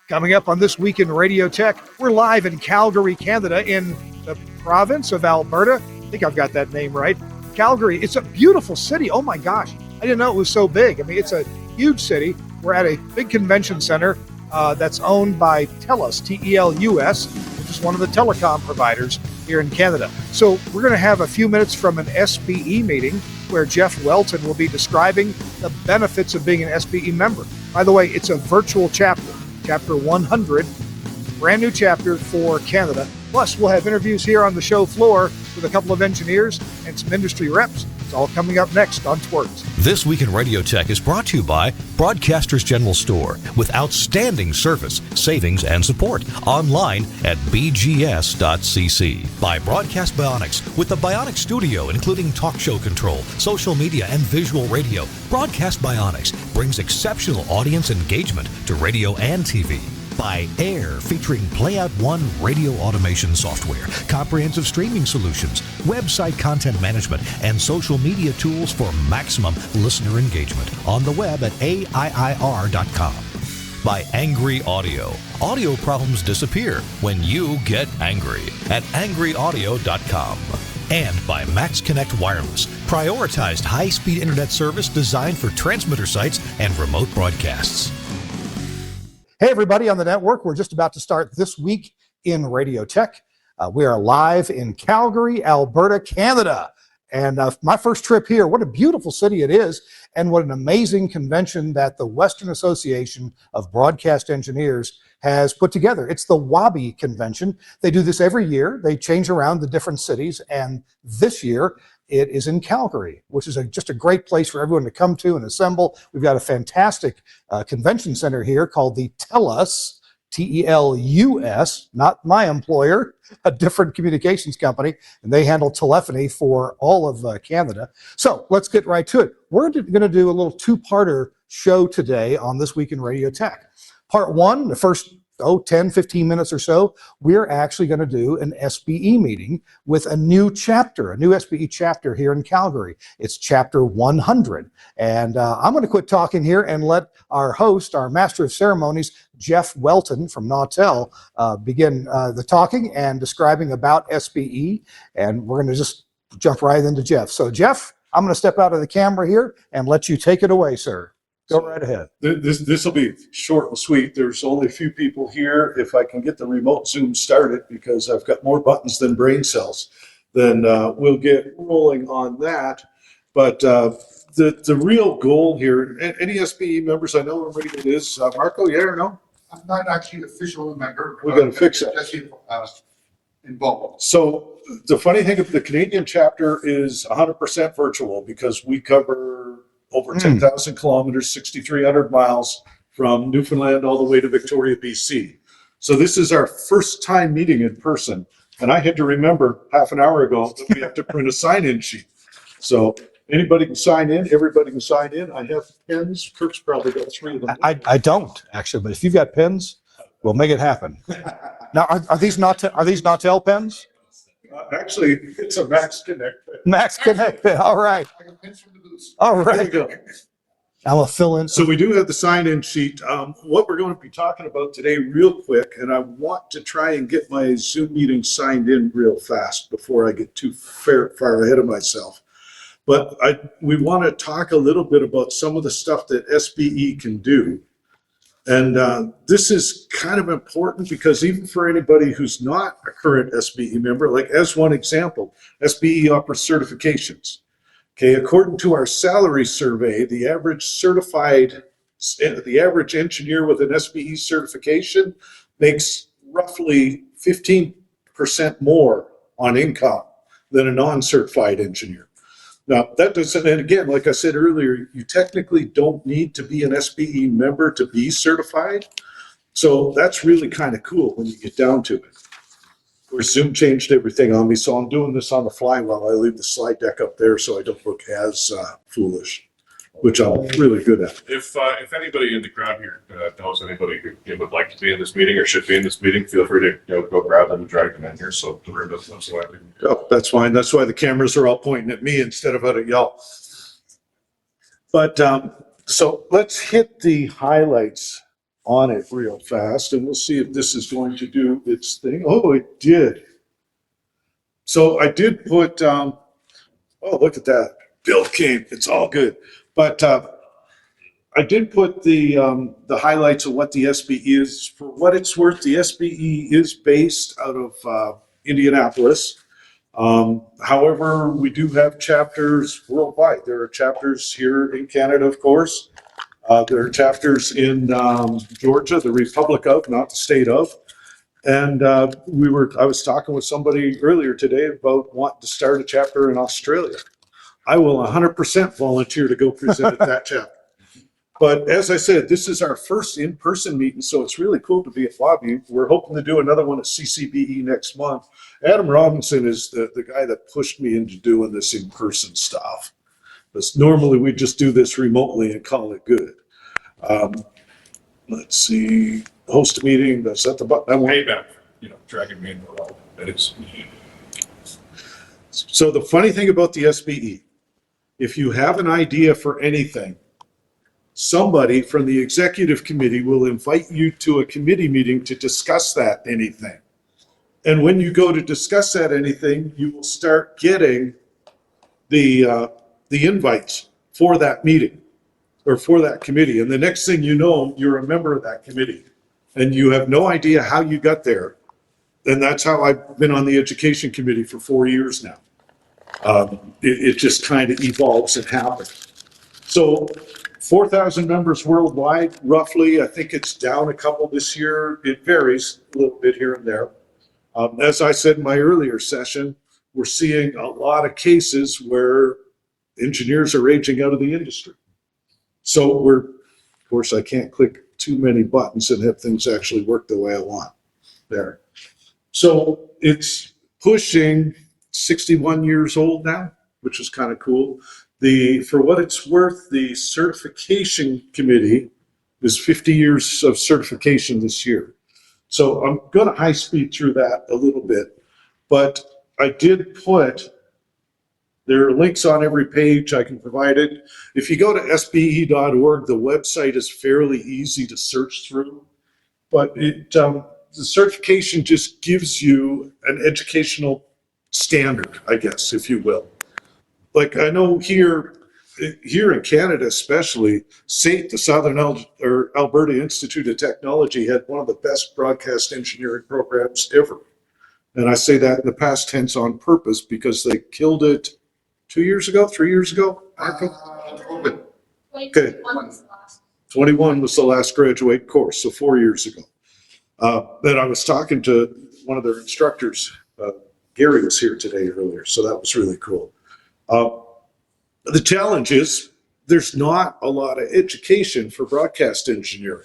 Coming up on This Week in Radio Tech, we're live in Calgary, Canada, in the province of Alberta. I think I've got that name right. Calgary, it's a beautiful city. Oh my gosh, I didn't know it was so big. I mean, it's a huge city. We're at a big convention center that's owned by TELUS, T-E-L-U-S, which is one of the telecom providers here in Canada. So we're going to have a few minutes from an SBE meeting where Jeff Welton will be describing the benefits of being an SBE member. By the way, it's a virtual chapter. Chapter 100, brand new chapter for Canada. Plus, we'll have interviews here on the show floor with a couple of engineers and some industry reps. It's all coming up next on TWiRT. This Week in Radio Tech is brought to you by Broadcasters General Store with outstanding service, savings, and support. Online at bgs.cc. By Broadcast Bionics with the Bionics Studio, including talk show control, social media, and visual radio. Broadcast Bionics brings exceptional audience engagement to radio and TV. By AIR, featuring Playout One radio automation software, comprehensive streaming solutions, website content management, and social media tools for maximum listener engagement on the web at AIIR.com. By Angry Audio. Audio problems disappear when you get angry at angryaudio.com. And by Max Connect Wireless, prioritized high-speed internet service designed for transmitter sites and remote broadcasts. Hey, everybody on the network. We're just about to start This Week in Radio Tech. We are live in Calgary, Alberta, Canada. And my first trip here, what a beautiful city it is, and what an amazing convention that the Western Association of Broadcast Engineers has put together. It's the WABE convention. They do this every year. They change around the different cities, and this year it is in Calgary, which is just a great place for everyone to come to and assemble. We've got a fantastic convention center here called the TELUS, T-E-L-U-S, not my employer, a different communications company, and they handle telephony for all of Canada. So let's get right to it. We're going to do a little two-parter show today on This Week in Radio Tech. Part one, the first 10, 15 minutes or so, we're actually going to do an SBE meeting with a new chapter, a new SBE chapter here in Calgary. It's chapter 100. And I'm going to quit talking here and let our host, our master of ceremonies, Jeff Welton from Nautel, begin the talking and describing about SBE. And we're going to just jump right into Jeff. So Jeff, I'm going to step out of the camera here and let you take it away, sir. Go right ahead. This will be short and sweet. There's only a few people here. If I can get the remote Zoom started, because I've got more buttons than brain cells, then we'll get rolling on that. But the real goal here, any SBE members, I know what it is. Marco, yeah or no? I'm not actually an official member. We're going to fix that. Just involved. So the funny thing of the Canadian chapter is 100% virtual, because we cover over 10,000 kilometers, 6,300 miles from Newfoundland all the way to Victoria, BC. So this is our first time meeting in person. And I had to remember half an hour ago that we have to print a sign-in sheet. So anybody can sign in, everybody can sign in. I have pens. Kirk's probably got 3 of them. I don't, actually, but if you've got pens, we'll make it happen. Now, are these Nautel pens? Actually, it's a Max Connect pen. Max Connect pen, all right. I got pins from the booth. All There you right. go. I'm going to fill in. So we do have the sign-in sheet. What we're going to be talking about today real quick, and I want to try and get my Zoom meeting signed in real fast before I get too far ahead of myself. But we want to talk a little bit about some of the stuff that SBE can do. And this is kind of important, because even for anybody who's not a current SBE member, like as one example, SBE offers certifications. Okay, according to our salary survey, the average engineer with an SBE certification makes roughly 15% more on income than a non-certified engineer. Now, that doesn't, and again, like I said earlier, you technically don't need to be an SBE member to be certified. So that's really kind of cool when you get down to it. Of course, Zoom changed everything on me, so I'm doing this on the fly while I leave the slide deck up there so I don't look as foolish, which I'm really good at. If anybody in the crowd here knows anybody who would like to be in this meeting or should be in this meeting, feel free to go grab them and drag them in here. So the room doesn't look so empty. Oh, that's fine. That's why the cameras are all pointing at me instead of out at y'all. But so let's hit the highlights on it real fast, and we'll see if this is going to do its thing. Oh, it did. So I did put, oh, look at that. Bill came. It's all good. But I did put the highlights of what the SBE is. For what it's worth, the SBE is based out of Indianapolis. However, we do have chapters worldwide. There are chapters here in Canada, of course. There are chapters in Georgia, the Republic of, not the state of. And I was talking with somebody earlier today about wanting to start a chapter in Australia. I will 100% volunteer to go present at that chapter. But as I said, this is our first in-person meeting, so it's really cool to be at WABE. We're hoping to do another one at CCBE next month. Adam Robinson is the guy that pushed me into doing this in-person stuff. Because normally we just do this remotely and call it good. Let's see, host a meeting, that's at the button. Payback, dragging me into all that is. So the funny thing about the SBE, if you have an idea for anything, somebody from the executive committee will invite you to a committee meeting to discuss that anything. And when you go to discuss that anything, you will start getting the invites for that meeting or for that committee. And the next thing you know, you're a member of that committee and you have no idea how you got there. And that's how I've been on the education committee for 4 years now. It just kind of evolves and happens. So 4,000 members worldwide, roughly. I think it's down a couple this year. It varies a little bit here and there. As I said in my earlier session, we're seeing a lot of cases where engineers are aging out of the industry. So of course, I can't click too many buttons and have things actually work the way I want there. So it's pushing 61 years old now, which is kind of cool. For what it's worth, the certification committee is 50 years of certification this year. So I'm going to high speed through that a little bit, but I did put, there are links on every page. I can provide it. If you go to sbe.org, the website is fairly easy to search through, but the certification just gives you an educational standard, I guess, if you will. Like I know here in Canada especially, SAIT, the Southern Alberta Institute of Technology, had one of the best broadcast engineering programs ever. And I say that in the past tense on purpose because they killed it 2 years ago, 3 years ago? Okay. 21 was the last graduate course, so 4 years ago. Then I was talking to one of their instructors. Gary was here today earlier, so that was really cool. The challenge is there's not a lot of education for broadcast engineering.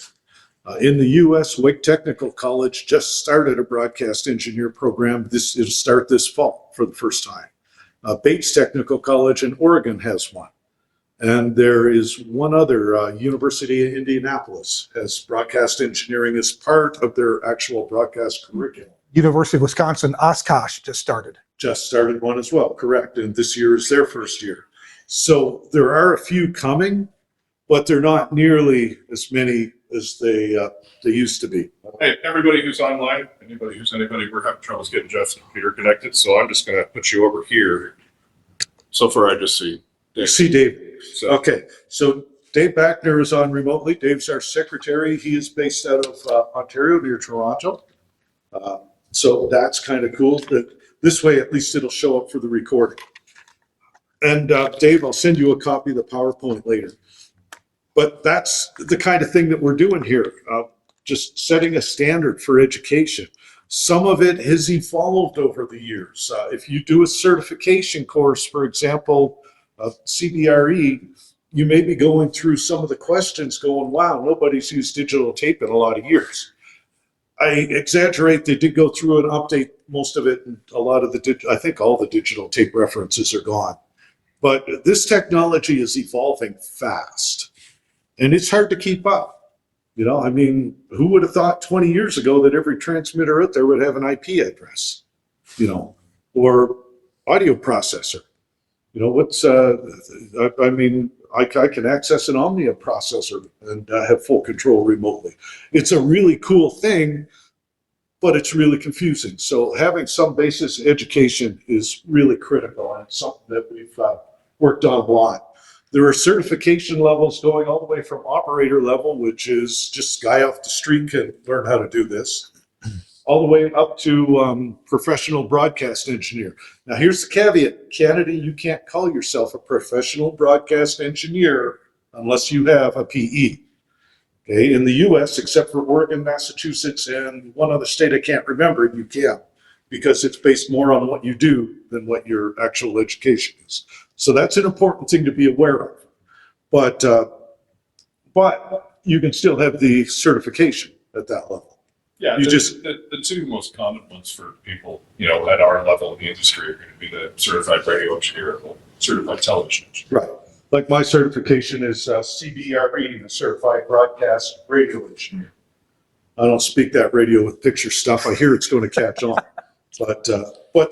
In the US, Wake Technical College just started a broadcast engineer program. It'll start this fall for the first time. Bates Technical College in Oregon has one. And there is one other, University of Indianapolis has broadcast engineering as part of their actual broadcast curriculum. University of Wisconsin, Oshkosh just started. Just started one as well, correct. And this year is their first year. So there are a few coming, but they're not nearly as many as they used to be. Hey, everybody who's online, anybody, we're having troubles getting Jeff's computer connected, so I'm just going to put you over here. So far, I just see Dave. You see Dave. So, Okay, so Dave Backner is on remotely. Dave's our secretary. He is based out of Ontario near Toronto. So that's kind of cool. This way, at least it'll show up for the recording. And Dave, I'll send you a copy of the PowerPoint later. But that's the kind of thing that we're doing here, just setting a standard for education. Some of it has evolved over the years. If you do a certification course, for example, CBRE, you may be going through some of the questions going, wow, nobody's used digital tape in a lot of years. I exaggerate, they did go through and update most of it, and a lot of I think all the digital tape references are gone. But this technology is evolving fast, and it's hard to keep up. You know, I mean, who would have thought 20 years ago that every transmitter out there would have an IP address, you know, or audio processor? You know, what's, I mean, I can access an Omnia processor and have full control remotely. It's a really cool thing, but it's really confusing. So having some basis education is really critical, and it's something that we've worked on a lot. There are certification levels going all the way from operator level, which is just guy off the street can learn how to do this, all the way up to professional broadcast engineer. Now, here's the caveat. Canada, you can't call yourself a professional broadcast engineer unless you have a PE. Okay, in the US, except for Oregon, Massachusetts, and one other state I can't remember, you can, because it's based more on what you do than what your actual education is. So that's an important thing to be aware of. But you can still have the certification at that level. Yeah, You the two most common ones for people, at our level in the industry are going to be the certified radio engineer and the certified television engineer. Right. Like my certification is CBRE, the Certified Broadcast Radio Engineer. I don't speak that radio with picture stuff. I hear it's going to catch on. But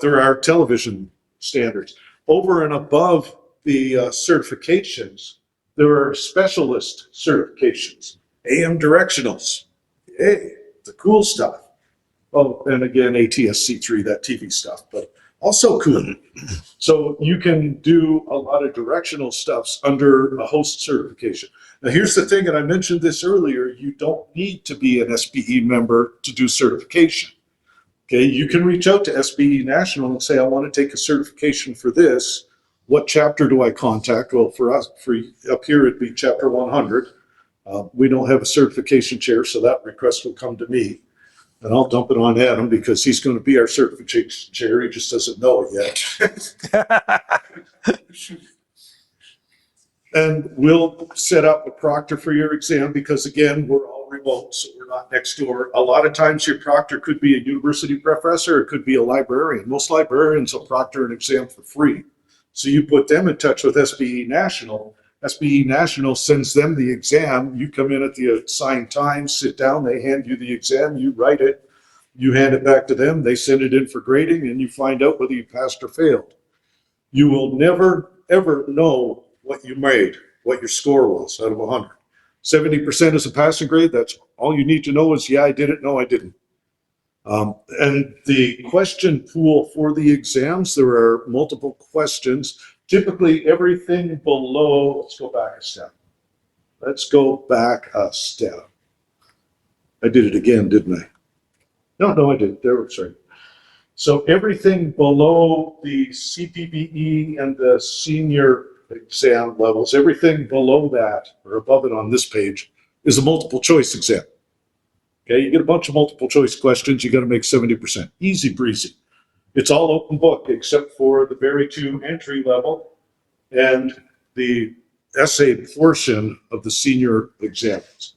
there are television standards. Over and above the certifications, there are specialist certifications, AM directionals. Hey, the cool stuff. Oh, and again, ATSC3, that TV stuff, but also cool. So you can do a lot of directional stuffs under a host certification. Now, here's the thing, and I mentioned this earlier, you don't need to be an SBE member to do certification. Okay, you can reach out to SBE National and say, I want to take a certification for this. What chapter do I contact? Well, for us, up here, it'd be chapter 100. We don't have a certification chair, so that request will come to me. And I'll dump it on Adam because he's going to be our certification chair. He just doesn't know it yet. And we'll set up a proctor for your exam because, again, we're all remote, so we're not next door. A lot of times your proctor could be a university professor, it could be a librarian. Most librarians will proctor an exam for free. So you put them in touch with SBE National. SBE National sends them the exam. You come in at the assigned time, sit down, they hand you the exam, you write it, you hand it back to them, they send it in for grading, and you find out whether you passed or failed. You will never, ever know what you made, what your score was out of 100. 70% is a passing grade. That's all you need to know is, yeah, I did it, no, I didn't. And the question pool for the exams, there are multiple questions. Typically everything below, let's go back a step. I did it again, didn't I? No, I didn't. Sorry. So everything below the CPBE and the senior exam levels, everything below that or above it on this page is a multiple choice exam. Okay, you get a bunch of multiple choice questions, you got to make 70%. Easy breezy. It's all open book except for the very two entry level and the essay portion of the senior exams.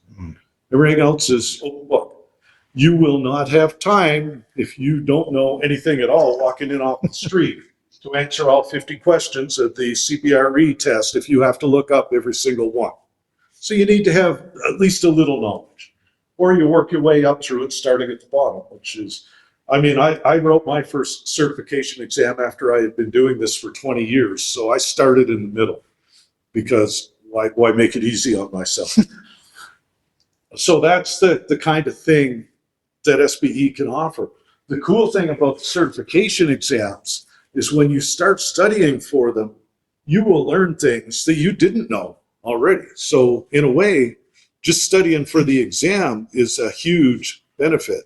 Everything else is open book. You will not have time, if you don't know anything at all, walking in off the street to answer all 50 questions of the CBRE test if you have to look up every single one. So you need to have at least a little knowledge. Or you work your way up through it, starting at the bottom, which is, I wrote my first certification exam after I had been doing this for 20 years. So I started in the middle because why make it easy on myself? So that's the kind of thing that SBE can offer. The cool thing about the certification exams is when you start studying for them, you will learn things that you didn't know already. So in a way, just studying for the exam is a huge benefit.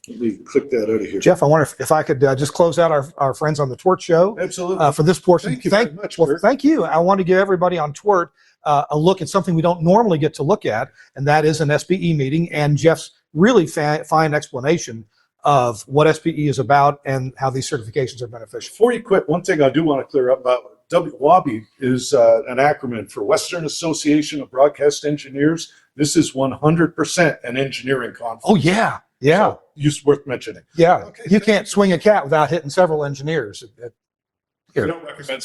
Let me click that out of here. Jeff, I wonder if I could just close out our friends on the TWiRT show. Absolutely. For this portion. Thank you very much, Kirk. Thank you. I want to give everybody on TWiRT a look at something we don't normally get to look at, and that is an SBE meeting and Jeff's really fine explanation of what SBE is about and how these certifications are beneficial. Before you quit, one thing I do want to clear up about WABE is an acronym for Western Association of Broadcast Engineers. This is 100% an engineering conference. Oh, yeah. Yeah. So it's worth mentioning. Yeah. Okay, You can't swing a cat without hitting several engineers. I don't recommend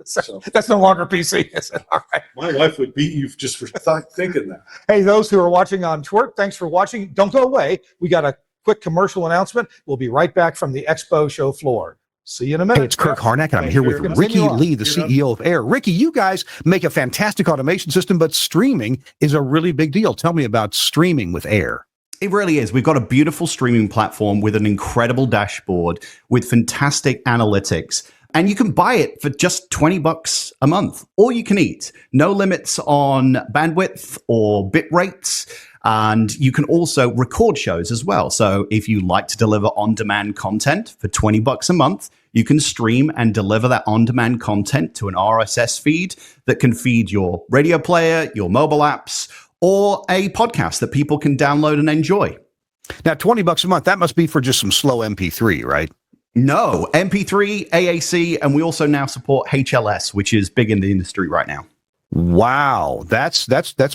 So That's no longer PC, is it? All right. my wife would beat you just for thinking that. Hey, those who are watching on TWiRT, thanks for watching. Don't go away. We got a quick commercial announcement. We'll be right back from the expo show floor. See you in a minute. Hey, it's Kirk Harnack, and I'm here with Continue Ricky on. Lee, the CEO of AIR. Ricky, you guys make a fantastic automation system, but streaming is a really big deal. Tell me about streaming with AIR. It really is. We've got a beautiful streaming platform with an incredible dashboard with fantastic analytics. And you can buy it for just $20 a month. All you can eat. No limits on bandwidth or bit rates. And you can also record shows as well. So if you like to deliver on-demand content for $20 a month, you can stream and deliver that on-demand content to an RSS feed that can feed your radio player, your mobile apps, or a podcast that people can download and enjoy. Now, $20 a month, that must be for just some slow MP3, right? No, MP3, AAC, and we also now support HLS, which is big in the industry right now. Wow, that's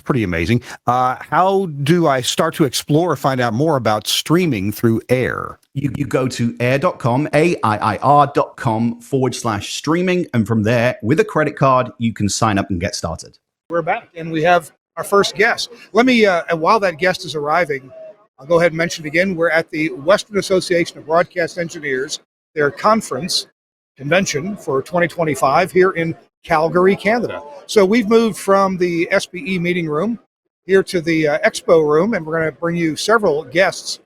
pretty amazing. How do I start to explore or find out more about streaming through AIR? You go to air.com, AIIR.com/streaming, and from there, with a credit card, you can sign up and get started. We're back, and we have our first guest. Let me, while that guest is arriving, I'll go ahead and mention it again. We're at the Western Association of Broadcast Engineers, their convention for 2025 here in Calgary, Canada. So we've moved from the SBE meeting room here to the expo room, and we're going to bring you several guests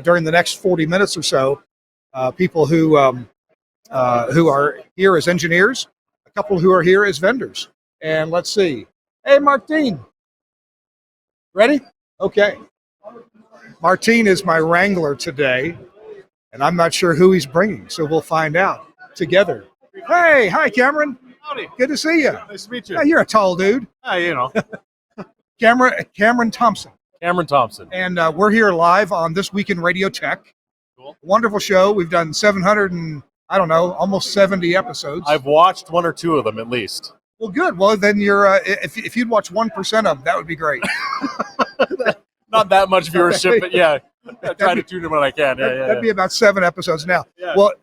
during the next 40 minutes or so. People who are here as engineers, a couple who are here as vendors. And let's see. Hey, Martine. Ready? Okay. Martine is my wrangler today, and I'm not sure who he's bringing, so we'll find out together. Hey, hi, Cameron. Howdy. Good to see you. Nice to meet you. Yeah, you're a tall dude. You know, Cameron Thompson. Cameron Thompson. And we're here live on This Week in Radio Tech. Cool. Wonderful show. We've done 700 and, I don't know, almost 70 episodes. I've watched one or two of them at least. Well, good. Well, then you're, if you'd watch 1% of them, that would be great. Not that much viewership, but yeah, I try to tune in when I can. That'd be about 7 episodes now. Yeah. Well,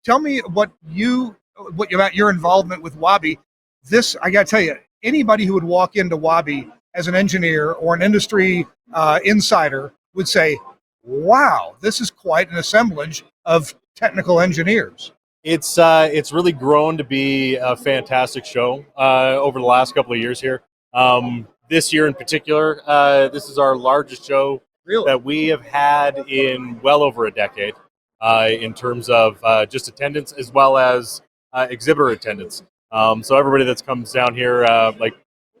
tell me what about your involvement with WABE. This, I got to tell you, anybody who would walk into WABE as an engineer or an industry insider would say, wow, this is quite an assemblage of technical engineers. It's really grown to be a fantastic show over the last couple of years here. This year in particular, this is our largest show that we have had in well over a decade in terms of just attendance as well as exhibitor attendance. So everybody that comes down here,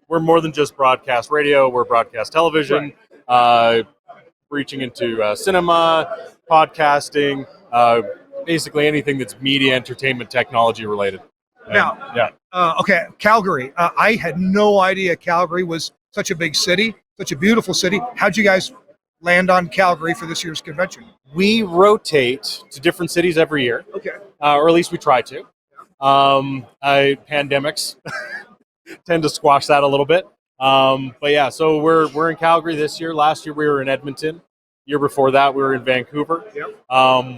we're more than just broadcast radio, we're broadcast television, reaching into cinema, podcasting, basically anything that's media, entertainment, technology related. Okay, Calgary. I had no idea Calgary was such a big city, such a beautiful city. How'd you guys land on Calgary for this year's convention? We rotate to different cities every year. Okay. Or at least we try to. Pandemics tend to squash that a little bit. But yeah, so we're in Calgary this year. Last year we were in Edmonton. Year before that we were in Vancouver. Yep.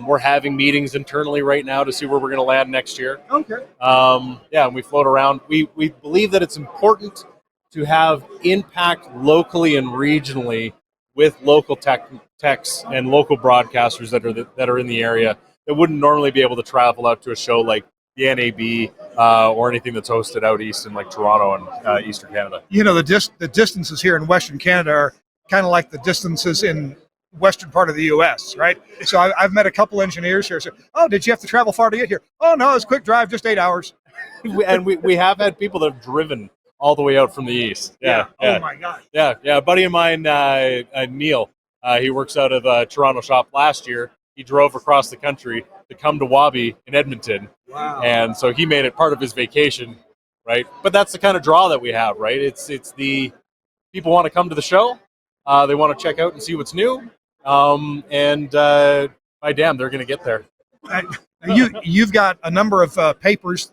We're having meetings internally right now to see where we're going to land next year. Okay. And we float around. We believe that it's important to have impact locally and regionally with local techs and local broadcasters that are in the area that wouldn't normally be able to travel out to a show like the NAB or anything that's hosted out east in like Toronto and Eastern Canada. You know, the distances here in Western Canada are kind of like the distances in western part of the U.S., right? So I've met a couple engineers here. So, oh, did you have to travel far to get here? Oh, no, it's a quick drive, just 8 hours. And we have had people that have driven all the way out from the east. Yeah. Oh, my God. Yeah. A buddy of mine, Neil, he works out of a Toronto shop. Last year, he drove across the country to come to WABE in Edmonton. Wow. And so he made it part of his vacation, right? But that's the kind of draw that we have, right? It's the people want to come to the show. They want to check out and see what's new. And by damn, they're going to get there. You've got a number of papers,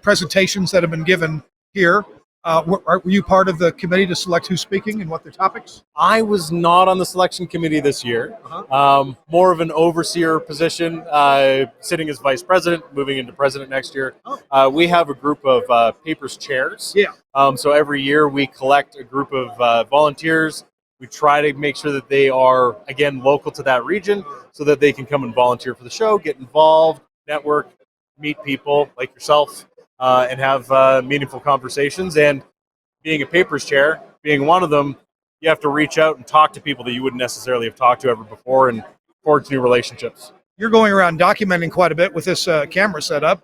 presentations that have been given here. Were you part of the committee to select who's speaking and what their topics? I was not on the selection committee this year. More of an overseer position, sitting as vice president, moving into president next year. We have a group of papers chairs. Yeah. So every year we collect a group of volunteers. We try to make sure that they are, again, local to that region so that they can come and volunteer for the show, get involved, network, meet people like yourself, and have meaningful conversations. And being a papers chair, being one of them, you have to reach out and talk to people that you wouldn't necessarily have talked to ever before and forge new relationships. You're going around documenting quite a bit with this camera setup.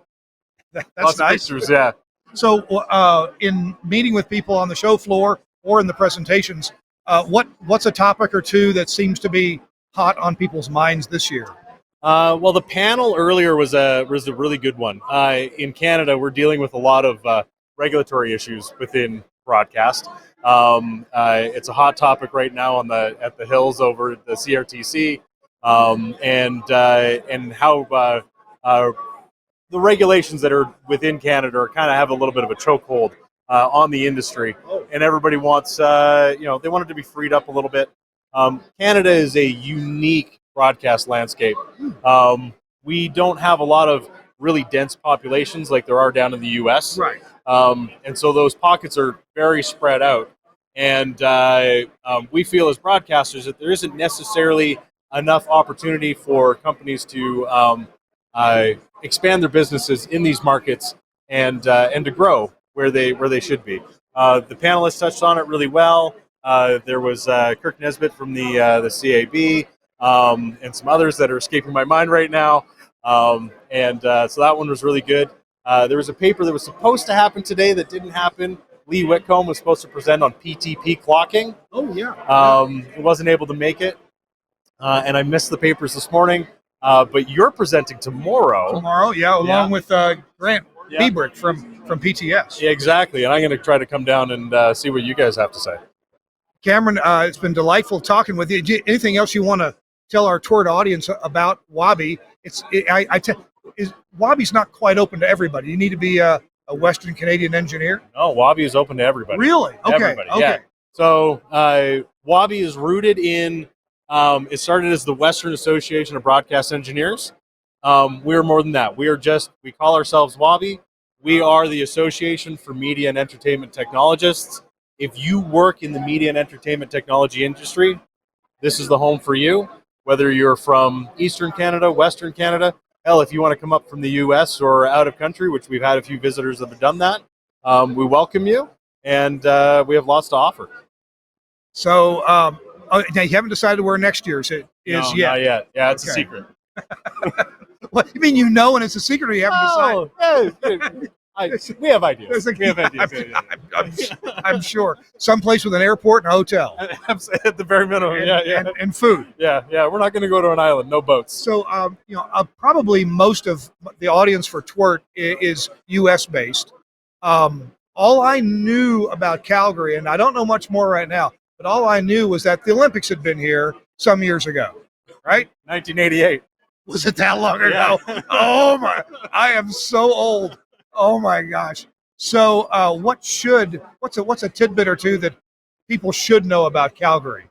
That's Lots nice. of pictures, yeah. So, in meeting with people on the show floor or in the presentations, what's a topic or two that seems to be hot on people's minds this year? Well, the panel earlier was a really good one. In Canada, we're dealing with a lot of regulatory issues within broadcast. It's a hot topic right now at the hills over at the CRTC, and how the regulations that are within Canada are kind of have a little bit of a chokehold on the industry, and everybody wants they want it to be freed up a little bit. Canada is a unique broadcast landscape. We don't have a lot of really dense populations like there are down in the U.S. Right. And so those pockets are very spread out. And we feel as broadcasters that there isn't necessarily enough opportunity for companies to expand their businesses in these markets and to grow where they should be. The panelists touched on it really well. There was Kirk Nesbitt from the CAB and some others that are escaping my mind right now. So that one was really good. There was a paper that was supposed to happen today that didn't happen. Lee Whitcomb was supposed to present on PTP clocking. Oh, yeah. He wasn't able to make it. And I missed the papers this morning. But you're presenting tomorrow. Tomorrow, yeah, along with Grant Bebrick from PTS. Yeah, exactly. And I'm going to try to come down and see what you guys have to say. Cameron, it's been delightful talking with you. Anything else you want to tell our TWiRT audience about WABE? WABE's not quite open to everybody. You need to be a Western Canadian engineer. No, WABE is open to everybody. Really? Okay. Everybody, okay. Yeah. So WABE is rooted in. It started as the Western Association of Broadcast Engineers. We're more than that. We call ourselves WABE. We are the Association for Media and Entertainment Technologists. If you work in the media and entertainment technology industry, this is the home for you. Whether you're from Eastern Canada, Western Canada, hell, if you want to come up from the U.S. or out of country, which we've had a few visitors that have done that, we welcome you, and we have lots to offer. So, now you haven't decided where next year's is No, yet? not yet. Yeah, it's a Okay. secret. What you mean and it's a secret, or you haven't decided? We have ideas. There's a- We have ideas. I'm sure. Someplace with an airport and a hotel. At the very minimum, yeah. And food. Yeah. We're not going to go to an island. No boats. So, probably most of the audience for TWiRT is U.S. based. All I knew about Calgary, and I don't know much more right now, but all I knew was that the Olympics had been here some years ago, right? 1988. Was it that long ago? Yeah. Oh my! I am so old. Oh my gosh! So, what's a tidbit or two that people should know about Calgary?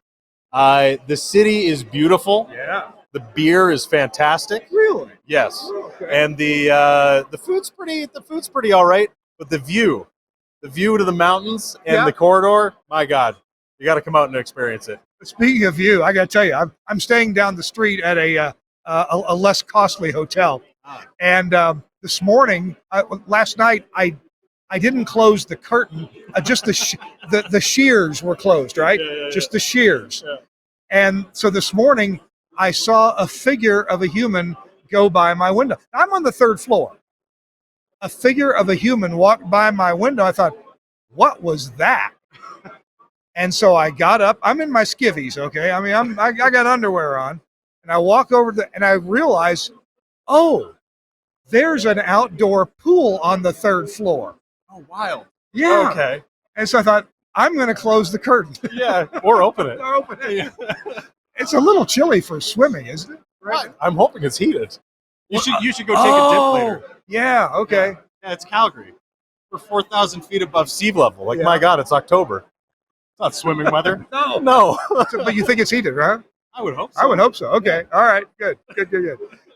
The city is beautiful. Yeah. The beer is fantastic. Really? Yes. Okay. And the food's pretty all right. But the view to the mountains and the corridor, my God, you got to come out and experience it. Speaking of view, I got to tell you, I'm staying down the street at a less costly hotel, and this morning, last night, I didn't close the curtain. Just the shears were closed, right? Yeah. Just the shears. Yeah. And so this morning, I saw a figure of a human go by my window. I'm on the third floor. A figure of a human walked by my window. I thought, what was that? And so I got up. I'm in my skivvies, okay? I mean, I got underwear on, and I walk over and I realize, oh, there's an outdoor pool on the third floor. Oh, wild. Yeah. Okay. And so I thought, I'm going to close the curtain. Yeah, or open it. Open it. It's a little chilly for swimming, isn't it? Right. I'm hoping it's heated. You should go take a dip later. Yeah. Okay. Yeah, it's Calgary. We're 4,000 feet above sea level. Like, Yeah. my God, it's October. It's not swimming weather. No. No. But you think it's heated, right? I would hope so. I would hope so. Okay. All right. Good.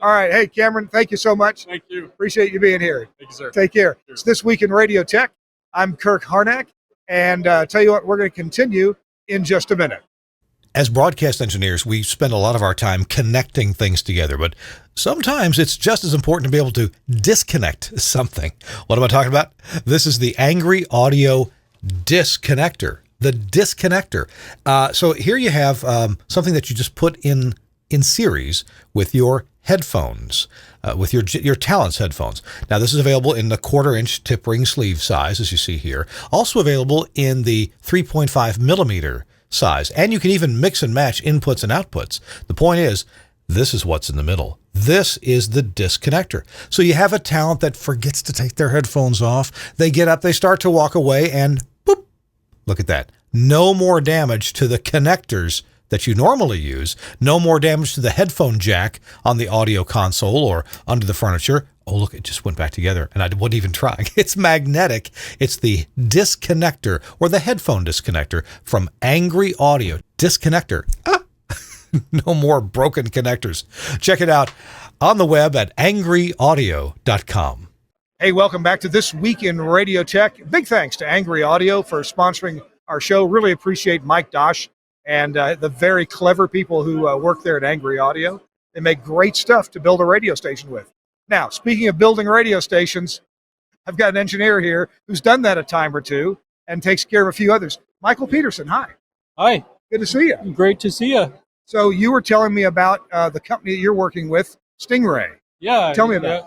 All right. Hey, Cameron, thank you so much. Thank you. Appreciate you being here. Thank you, sir. Take care. Sure. It's This Week in Radio Tech. I'm Kirk Harnack. And tell you what, we're going to continue in just a minute. As broadcast engineers, we spend a lot of our time connecting things together, but sometimes it's just as important to be able to disconnect something. What am I talking about? This is the Angry Audio Disconnector. The disconnector. So here you have something that you just put in series with your headphones, with your Talents headphones. Now, this is available in the 1/4-inch tip ring sleeve size, as you see here. Also available in the 3.5 millimeter size, and you can even mix and match inputs and outputs. The point is, this is what's in the middle. This is the disconnector. So you have a talent that forgets to take their headphones off. They get up, they start to walk away, and boop, look at that. No more damage to the connectors that you normally use. No more damage to the headphone jack on the audio console or under the furniture. Oh, look, it just went back together, and I wasn't even trying. It's magnetic. It's the disconnector, or the headphone disconnector from Angry Audio. Disconnector. No more broken connectors. Check it out on the web at angryaudio.com. Hey, welcome back to This Week in Radio Tech. Big thanks to Angry Audio for sponsoring our show. Really appreciate Mike Dosh and the very clever people who work there at Angry Audio. They make great stuff to build a radio station with. Now, speaking of building radio stations, I've got an engineer here who's done that a time or two and takes care of a few others. Michael Peterson, hi. Hi. Good to see you. Great to see you. So you were telling me about the company that you're working with, Stingray. Yeah. Tell me about it.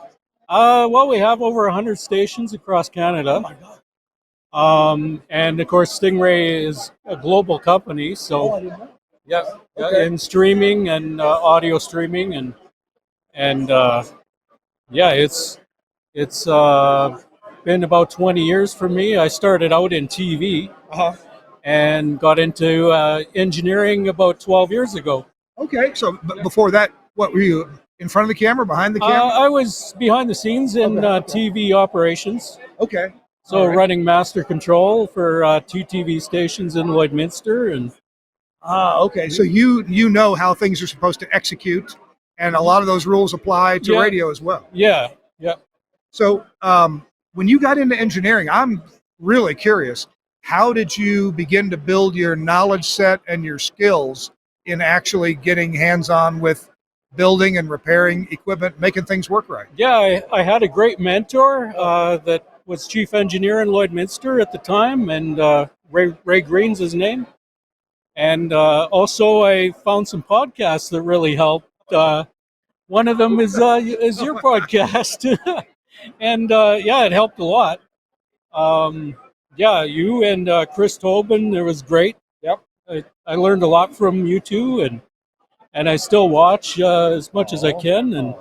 Well, we have over 100 stations across Canada. Oh, my God. And, of course, Stingray is a global company. So, yeah, Okay. in streaming and audio streaming. And yeah, it's been about 20 years for me. I started out in TV. And got into engineering about 12 years ago. Okay, so before that, what were you, in front of the camera, behind the camera? I was behind the scenes in TV operations. Okay. So All right. running master control for 2 TV stations in Lloydminster. And Okay, so you know how things are supposed to execute, and a lot of those rules apply to Yeah. radio as well. yeah. So when you got into engineering, I'm really curious. How did you begin to build your knowledge set and your skills in actually getting hands-on with building and repairing equipment, making things work right? Yeah, I had a great mentor that was chief engineer in Lloydminster at the time, and Ray Green's his name. And also I found some podcasts that really helped. One of them is your podcast. And yeah, it helped a lot. Yeah, you and Chris Tobin, it was great. Yep. I learned a lot from you two, and I still watch as much as I can, and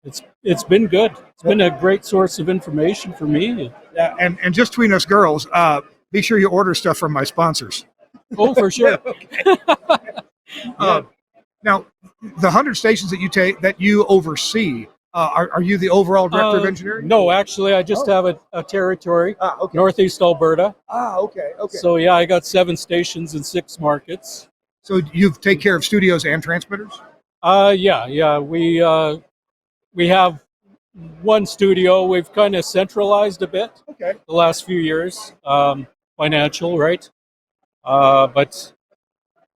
it's been good. It's been a great source of information for me. Yeah, and just between us girls, be sure you order stuff from my sponsors. Oh, for sure. Now, the 100 stations that you oversee, are you the overall director of engineering? No, actually, I just have a territory, Okay. Northeast Alberta. Okay. So yeah, I got 7 stations in 6 markets. So you take care of studios and transmitters? Yeah. We have one studio. We've kind of centralized a bit. Okay. The last few years, financial, right? But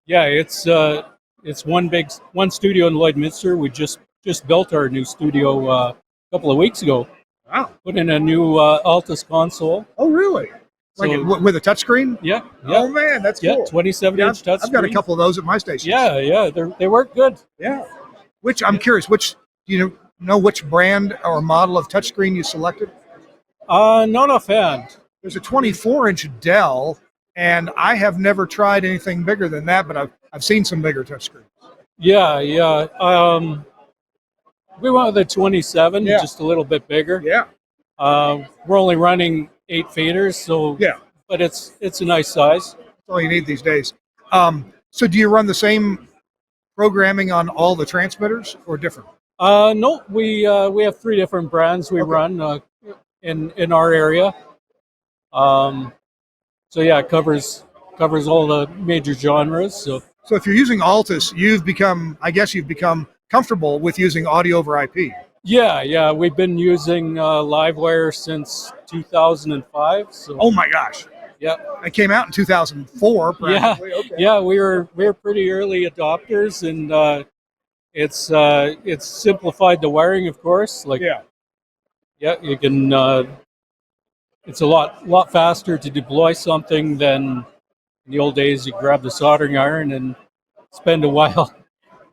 yeah, it's one studio in Lloydminster. We just built our new studio a couple of weeks ago. Wow. Put in a new Altus console. Oh, really? Like So- with a touchsone? Yeah. Oh, man, that's Yeah, cool. 27-inch touchscreen. I've got a couple of those at my station. Yeah, they work good. Yeah. I'm curious, do you know which brand or model of touchscreen you selected? Not offhand. There's a 24-inch Dell, and I have never tried anything bigger than that, but I've seen some bigger touchscreens. Yeah. We went with a 27, Yeah. just a little bit bigger. Yeah. We're only running 8 faders, so Yeah. but it's a nice size. That's all you need these days. So do you run the same programming on all the transmitters or different? No, we have 3 different brands we run in our area. So yeah, it covers all the major genres. So if you're using Altus, you've become comfortable with using audio over IP. yeah, we've been using Livewire since 2005. So Oh my gosh. Yeah. It came out in 2004, Yeah. practically. Okay. Yeah, we were pretty early adopters, and it's simplified the wiring, of course. Like, yeah, you can. It's a lot faster to deploy something than in the old days. You grab the soldering iron and spend a while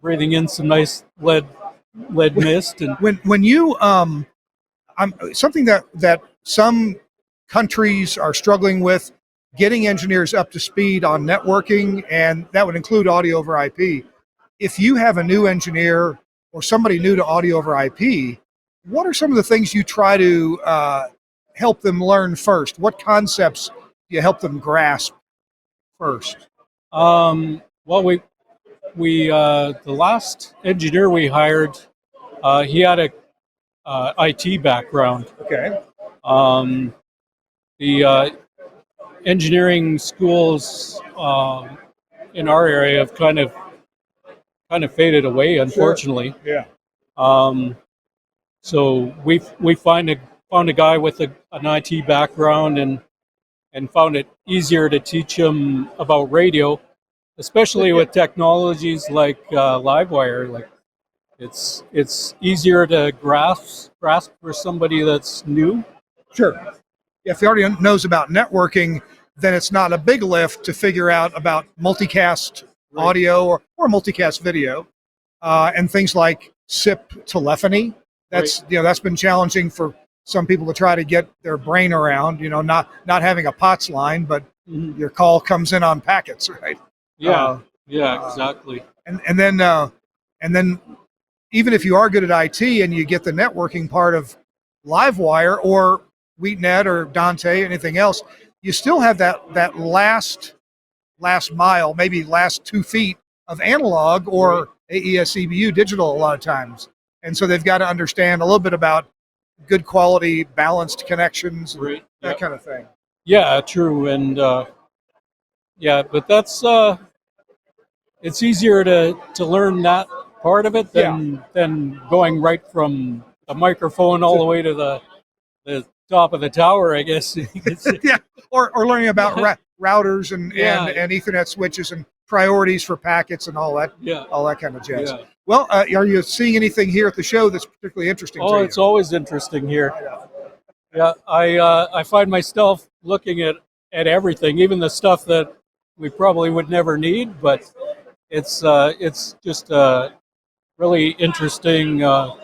breathing in some nice lead mist. And When you something that some countries are struggling with, getting engineers up to speed on networking, and that would include audio over IP. If you have a new engineer or somebody new to audio over IP, what are some of the things you try to help them learn first? What concepts do you help them grasp first? well, we the last engineer we hired, he had a IT background. Okay. The engineering schools in our area have kind of faded away, unfortunately. Yeah. So we found a guy with an IT background, and found it easier to teach him about radio, especially with technologies like Livewire. Like, it's easier to grasp for somebody that's new. Sure. If he already knows about networking, then it's not a big lift to figure out about multicast audio or multicast video, and things like SIP telephony. That's that's been challenging for some people to try to get their brain around. Not having a POTS line, but your call comes in on packets, right? Yeah, exactly. And then even if you are good at IT and you get the networking part of Livewire or WheatNet or Dante, anything else, you still have that last mile, maybe last 2 feet of analog or AES EBU digital a lot of times. And so they've got to understand a little bit about good quality, balanced connections, that kind of thing. Yeah, true. And but that's it's easier to learn that part of it than going right from the microphone all the way to the top of the tower, I guess. Yeah, or learning about routers and Ethernet switches and priorities for packets and all that kind of jazz. Yeah. Well, are you seeing anything here at the show that's particularly interesting to you? Oh, it's always interesting here. Yeah, I find myself looking at everything, even the stuff that we probably would never need, but it's just really interesting to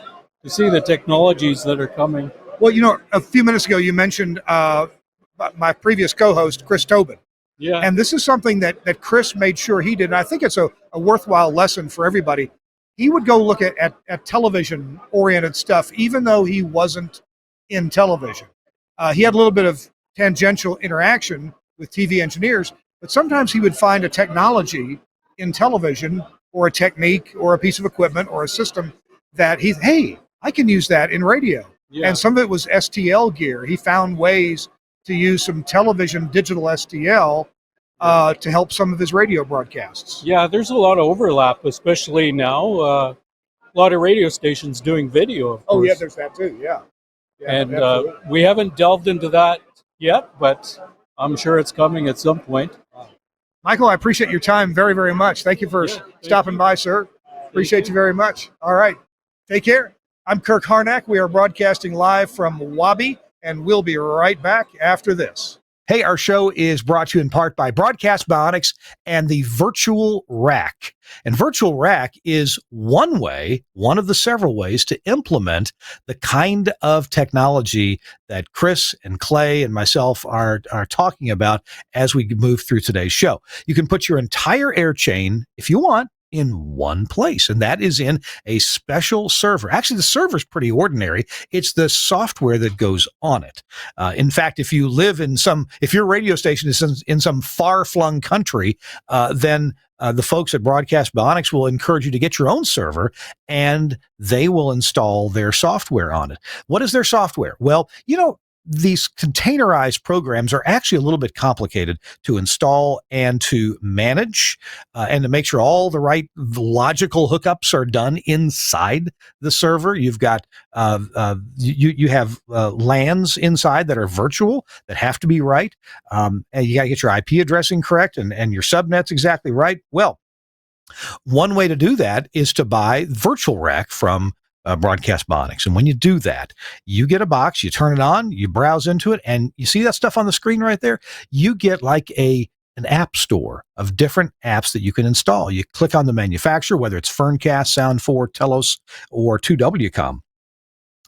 see the technologies that are coming. Well, a few minutes ago you mentioned my previous co-host, Chris Tobin. Yeah. And this is something that Chris made sure he did, and I think it's a worthwhile lesson for everybody. He would go look at television-oriented stuff, even though he wasn't in television. He had a little bit of tangential interaction with TV engineers, but sometimes he would find a technology in television or a technique or a piece of equipment or a system that hey, I can use that in radio. Yeah. And some of it was STL gear. He found ways to use some television digital STL to help some of his radio broadcasts. Yeah, there's a lot of overlap, especially now. A lot of radio stations doing video, of course. Oh, yeah, there's that too, yeah. And we haven't delved into that yet, but I'm sure it's coming at some point. Michael, I appreciate your time very, very much. Thank you for stopping by, sir. Appreciate you very much. All right, take care. I'm Kirk Harnack. We are broadcasting live from WABE, and we'll be right back after this. Hey, our show is brought to you in part by Broadcast Bionics and the Virtual Rack. And Virtual Rack is one of the several ways to implement the kind of technology that Chris and Clay and myself are talking about as we move through today's show. You can put your entire air chain, if you want, in one place, and that is in a special server. Actually, the server is pretty ordinary. It's the software that goes on it. In fact, if you live if your radio station is in some far-flung country, then the folks at Broadcast Bionics will encourage you to get your own server, and they will install their software on it. What is their software? Well, these containerized programs are actually a little bit complicated to install and to manage, and to make sure all the right logical hookups are done inside the server. You've got you have LANs inside that are virtual that have to be right, and you got to get your IP addressing correct and your subnets exactly right. Well, one way to do that is to buy Virtual Rack from Broadcast Bionics. And when you do that, you get a box, you turn it on, you browse into it, and you see that stuff on the screen right there? You get like an app store of different apps that you can install. You click on the manufacturer, whether it's Ferncast, Sound4, Telos, or 2WCOM.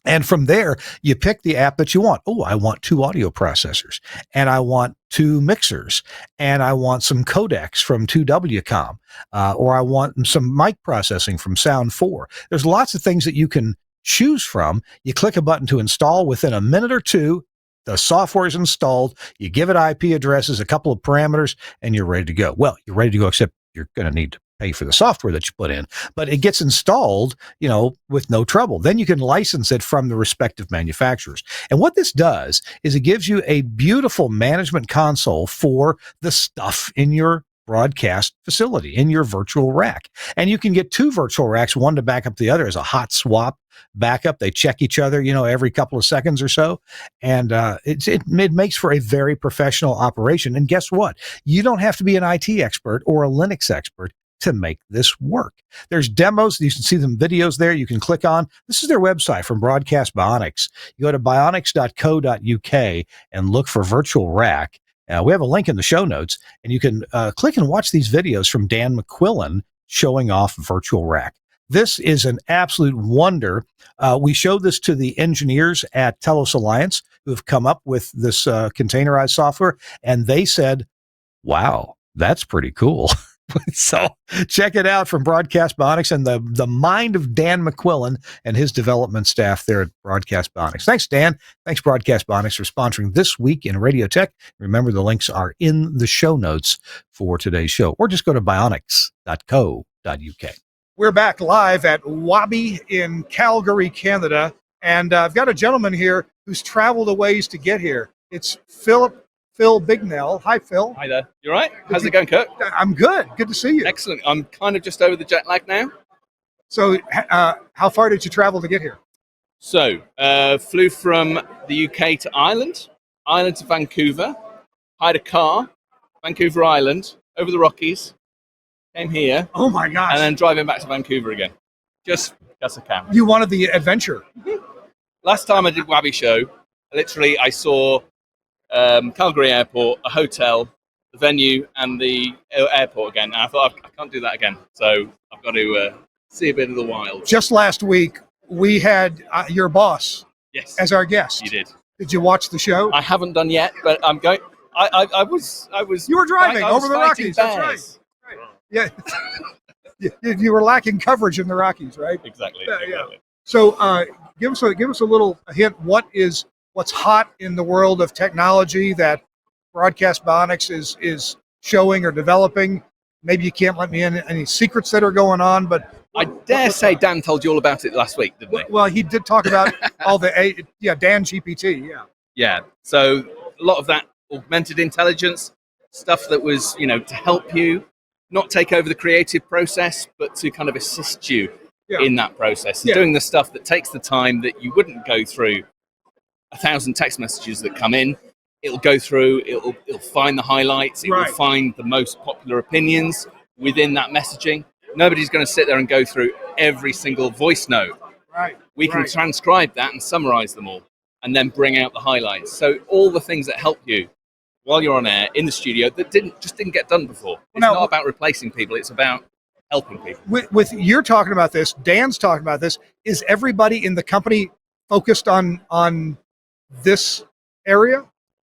And from there, you pick the app that you want. Oh, I want 2 audio processors, and I want 2 mixers, and I want some codecs from 2WCOM, or I want some mic processing from Sound4. There's lots of things that you can choose from. You click a button to install. Within a minute or two, the software is installed. You give it IP addresses, a couple of parameters, and you're ready to go. Well, you're ready to go, except you're going to need to pay for the software that you put in, but it gets installed, with no trouble. Then you can license it from the respective manufacturers. And what this does is it gives you a beautiful management console for the stuff in your broadcast facility, in your virtual rack. And you can get 2 virtual racks, one to back up the other as a hot swap backup. They check each other, every couple of seconds or so. And it makes for a very professional operation. And guess what? You don't have to be an IT expert or a Linux expert to make this work. There's demos. You can see them videos there. You can click on. This is their website from Broadcast Bionics. You go to bionics.co.uk and look for Virtual Rack. We have a link in the show notes, and you can click and watch these videos from Dan McQuillan showing off Virtual Rack. This is an absolute wonder. We showed this to the engineers at Telos Alliance who have come up with this containerized software, and they said, wow, that's pretty cool. So check it out from Broadcast Bionics and the mind of Dan McQuillan and his development staff there at Broadcast Bionics. Thanks, Dan. Thanks, Broadcast Bionics, for sponsoring This Week in Radio Tech. Remember, the links are in the show notes for today's show, or just go to bionics.co.uk. We're back live at WABE in Calgary, Canada, and I've got a gentleman here who's traveled a ways to get here. It's Phil Bignell. Hi, Phil. Hi there. You all right? How's it going, Kirk? I'm good. Good to see you. Excellent. I'm kind of just over the jet lag now. So how far did you travel to get here? So, flew from the UK to Ireland to Vancouver, hired a car, Vancouver Island, over the Rockies, came here. Oh my gosh. And then driving back to Vancouver again. Just because I can. You wanted the adventure. Last time I did Wabi show, literally I saw Calgary Airport, a hotel, the venue, and the airport again. And I thought, I can't do that again. So I've got to see a bit of the wild. Just last week, we had your boss as our guest. You did. Did you watch the show? I haven't done yet, but I'm going. I was. You were driving over the Rockies. That's right. Yeah. You were lacking coverage in the Rockies, right? Exactly. Yeah. So give us a little hint. What's hot in the world of technology that Broadcast Bionics is showing or developing? Maybe you can't let me in any secrets that are going on, but I dare say Dan told you all about it last week, didn't he? Well, he did talk about all the Dan GPT, Yeah. So a lot of that augmented intelligence stuff that was, to help you not take over the creative process, but to kind of assist you in that process. And doing the stuff that takes the time that you wouldn't go through 1,000 text messages that come in. It'll go through, it'll find the highlights, it will find the most popular opinions within that messaging. Nobody's going to sit there and go through every single voice note. We can transcribe that and summarize them all and then bring out the highlights. So all the things that help you while you're on air in the studio that didn't get done before. It's not about replacing people, it's about helping people. With you're talking about this, Dan's talking about this, is everybody in the company focused on this area?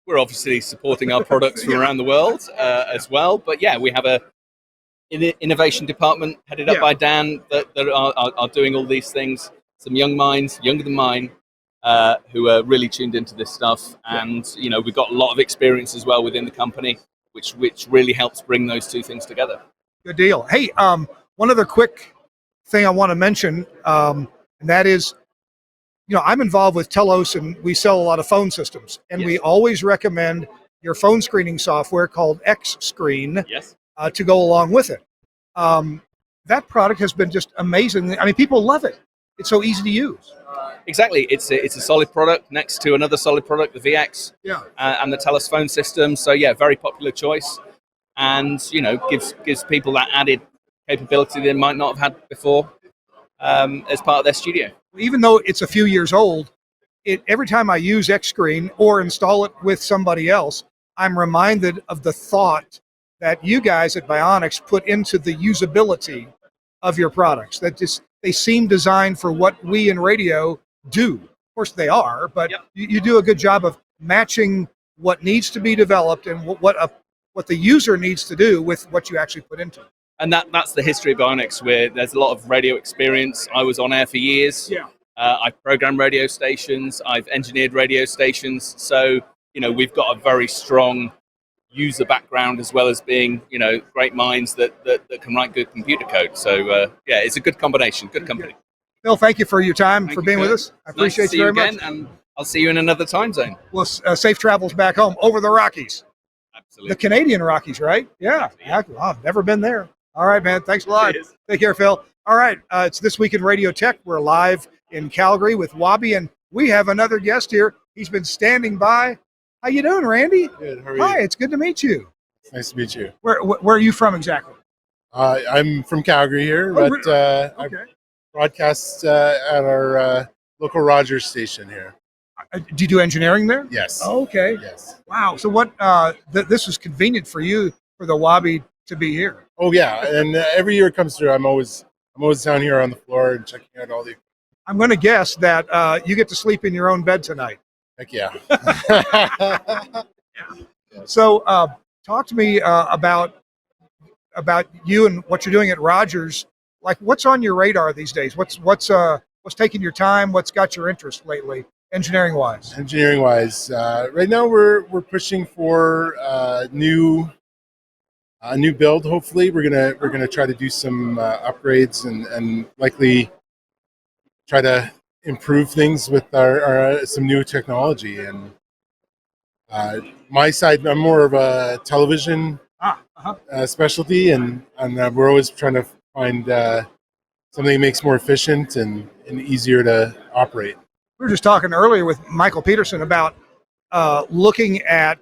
We're obviously supporting our products from around the world as well. But we have an innovation department headed up by Dan that are doing all these things. Some young minds, younger than mine, who are really tuned into this stuff. And, we've got a lot of experience as well within the company, which really helps bring those two things together. Good deal. Hey, one other quick thing I want to mention, and that is I'm involved with Telos, and we sell a lot of phone systems, and we always recommend your phone screening software called X Screen to go along with it. That product has been just amazing. I mean, people love it. It's so easy to use. Exactly, it's a solid product next to another solid product, the VX, and the Telos phone system. So yeah, very popular choice, and gives people that added capability they might not have had before as part of their studio. Even though it's a few years old, every time I use X Screen or install it with somebody else, I'm reminded of the thought that you guys at Bionics put into the usability of your products. That they seem designed for what we in radio do. Of course they are, but you do a good job of matching what needs to be developed and what the user needs to do with what you actually put into it. And that's the history of Bionics, where there's a lot of radio experience. I was on air for years. I've programmed radio stations. I've engineered radio stations. So, we've got a very strong user background, as well as being, great minds that can write good computer code. So, it's a good combination, good company. Phil, thank you for your time, for being with us. I appreciate you very much. And I'll see you in another time zone. Well, safe travels back home over the Rockies. Absolutely. The Canadian Rockies, right? Yeah. I've never been there. All right, man. Thanks a lot. Cheers. Take care, Phil. All right. It's This Week in Radio Tech. We're live in Calgary with WABE, and we have another guest here. He's been standing by. How you doing, Randy? Good. How are you? Hi. It's good to meet you. It's nice to meet you. Where are you from exactly? I'm from Calgary here, Oh, but okay. I broadcast at our local Rogers station here. Do you do engineering there? Yes. Oh, okay. Yes. Wow. So what? This is convenient for you, for the WABE to be here. Oh yeah, and every year it comes through. I'm always down here on the floor and checking out all the. I'm going to guess that you get to sleep in your own bed tonight. Heck yeah. So talk to me about you and what you're doing at Rogers. Like, what's on your radar these days? What's taking your time? What's got your interest lately, engineering wise? Engineering wise, right now we're pushing for a new build. Hopefully, we're gonna try to do some upgrades and likely try to improve things with our some new technology. And my side, I'm more of a television specialty, and we're always trying to find something that makes more efficient and easier to operate. We were just talking earlier with Michael Peterson about looking at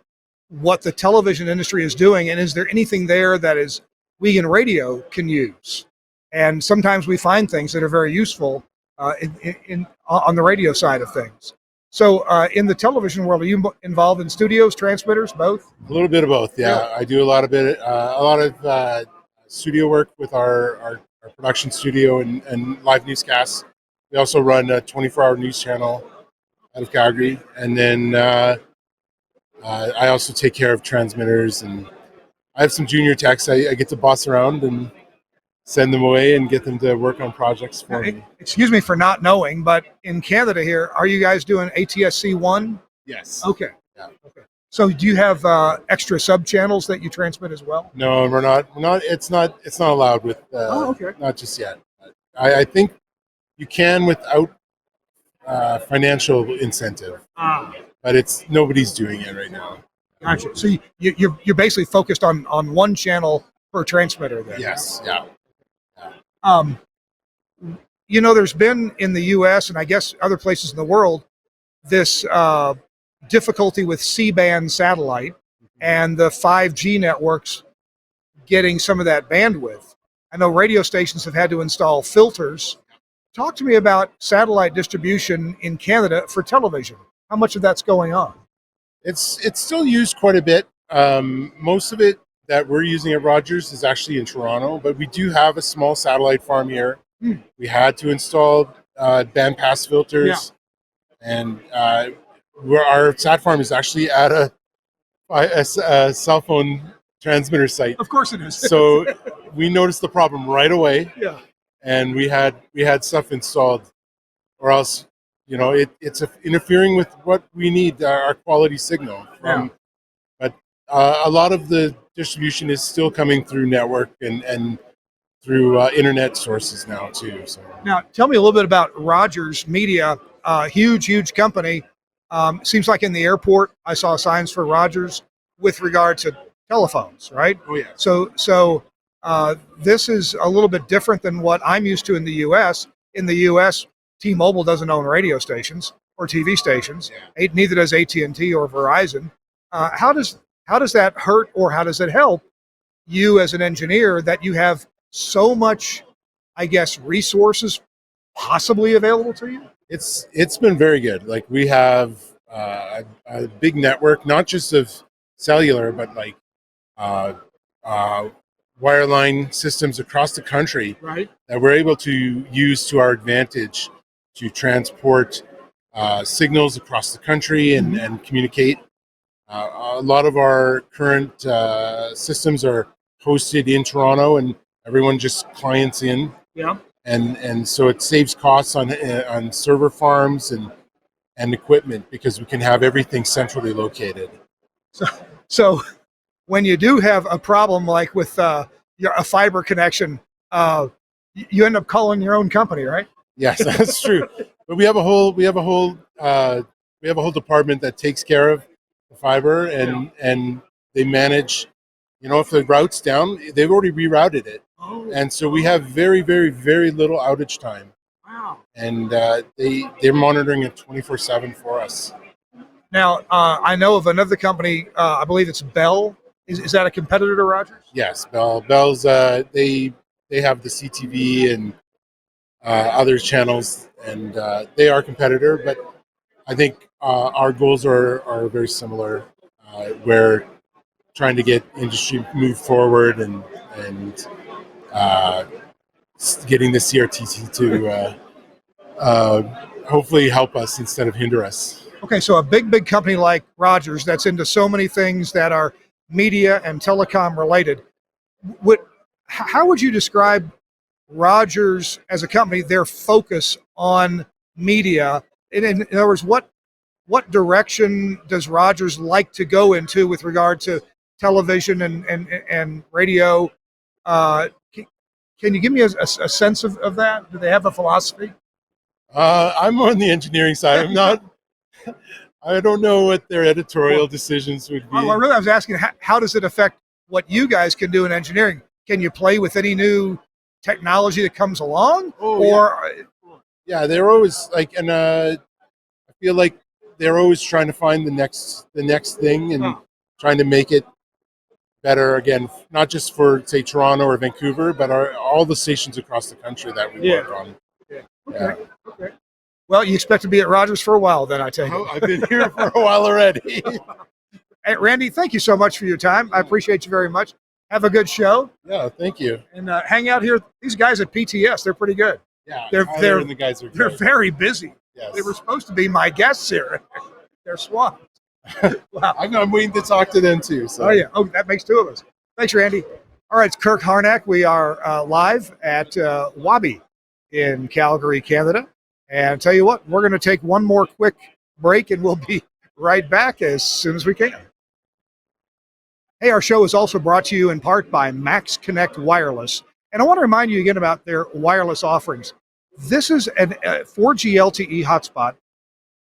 what the television industry is doing, and is there anything there that is we in radio can use? And sometimes we find things that are very useful on the radio side of things. So in the television world, are you involved in studios, transmitters, both? A little bit of both, yeah. I do a lot of studio work with our production studio and live newscasts. We also run a 24-hour news channel out of Calgary, and then I also take care of transmitters, and I have some junior techs. I get to boss around and send them away and get them to work on projects for me. Excuse me for not knowing, but in Canada here, are you guys doing ATSC1? Yes. Okay. Yeah. Okay. So do you have extra sub channels that you transmit as well? No, we're not. It's not allowed with. Okay. Not just yet. I think you can without financial incentive, but nobody's doing it right now. Gotcha. So you're basically focused on one channel per transmitter then? Yes. Yeah. There's been in the U.S. and I guess other places in the world this difficulty with C-band satellite and the 5G networks getting some of that bandwidth. I know radio stations have had to install filters. Talk to me about satellite distribution in Canada for television. How much of that's going on? It's still used quite a bit. Most of it that we're using at Rogers is actually in Toronto, but we do have a small satellite farm here. We had to install band pass filters, and our sat farm is actually at a cell phone transmitter site. Of course it is. So we noticed the problem right away. Yeah. And we had stuff installed, or else, it's interfering with what we need, our quality signal from. But a lot of the distribution is still coming through network and through internet sources now too. So now, tell me a little bit about Rogers Media. huge company. Seems like in the airport, I saw signs for Rogers with regard to telephones, right? Oh yeah. So this is a little bit different than what I'm used to in the U.S. In the U.S., T-Mobile doesn't own radio stations or TV stations. Yeah. Neither does AT&T or Verizon. How does that hurt, or how does it help you as an engineer that you have so much, I guess, resources possibly available to you? It's been very good. Like we have a big network, not just of cellular, but like wireline systems across the country, Right. that we're able to use to our advantage to transport signals across the country and communicate. A lot of our current systems are hosted in Toronto, and everyone just clients in. Yeah. And so it saves costs on server farms and equipment, because we can have everything centrally located. So when you do have a problem like with a fiber connection, you end up calling your own company, right? Yes, that's true. But we have a whole department that takes care of the fiber, and they manage. You know, if the route's down, they've already rerouted it, and so we have very little outage time. Wow. And they're monitoring it 24/7 for us. Now, I know of another company, I believe it's Bell. Is that a competitor to Rogers? Yes, Bell's they have the CTV and other channels, and they are a competitor, but I think our goals are very similar. We're trying to get industry move forward and getting the CRTC to hopefully help us instead of hinder us. Okay, so a big company like Rogers that's into so many things that are media and telecom related, how would you describe Rogers as a company, their focus on media? In other words, what direction does Rogers like to go into with regard to television and radio? Can you give me a sense of that? Do they have a philosophy? I'm on the engineering side. I'm not. I don't know what their editorial decisions would be. I was asking, how does it affect what you guys can do in engineering? Can you play with any new technology that comes along? Yeah, they're always like, and I feel like they're always trying to find the next thing and trying to make it better. Again, not just for say Toronto or Vancouver, but all the stations across the country that we work on. Okay. Well, you expect to be at Rogers for a while then, I take it. I've been here for a while already. Hey, Randy, thank you so much for your time. I appreciate you very much. Have a good show. Yeah, thank you. And hang out here. These guys at PTS, they're pretty good. Yeah, they're the guys are they're great. very busy. Yes. They were supposed to be my guests here. They're swamped. Wow. I'm waiting to talk to them too. So. Oh, yeah. Oh, that makes two of us. Thanks, Randy. All right, it's Kirk Harnack. We are live at WABE in Calgary, Canada. And I'll tell you what, we're going to take one more quick break, and we'll be right back as soon as we can. Hey, our show is also brought to you in part by Max Connect Wireless. And I want to remind you again about their wireless offerings. This is a 4G LTE hotspot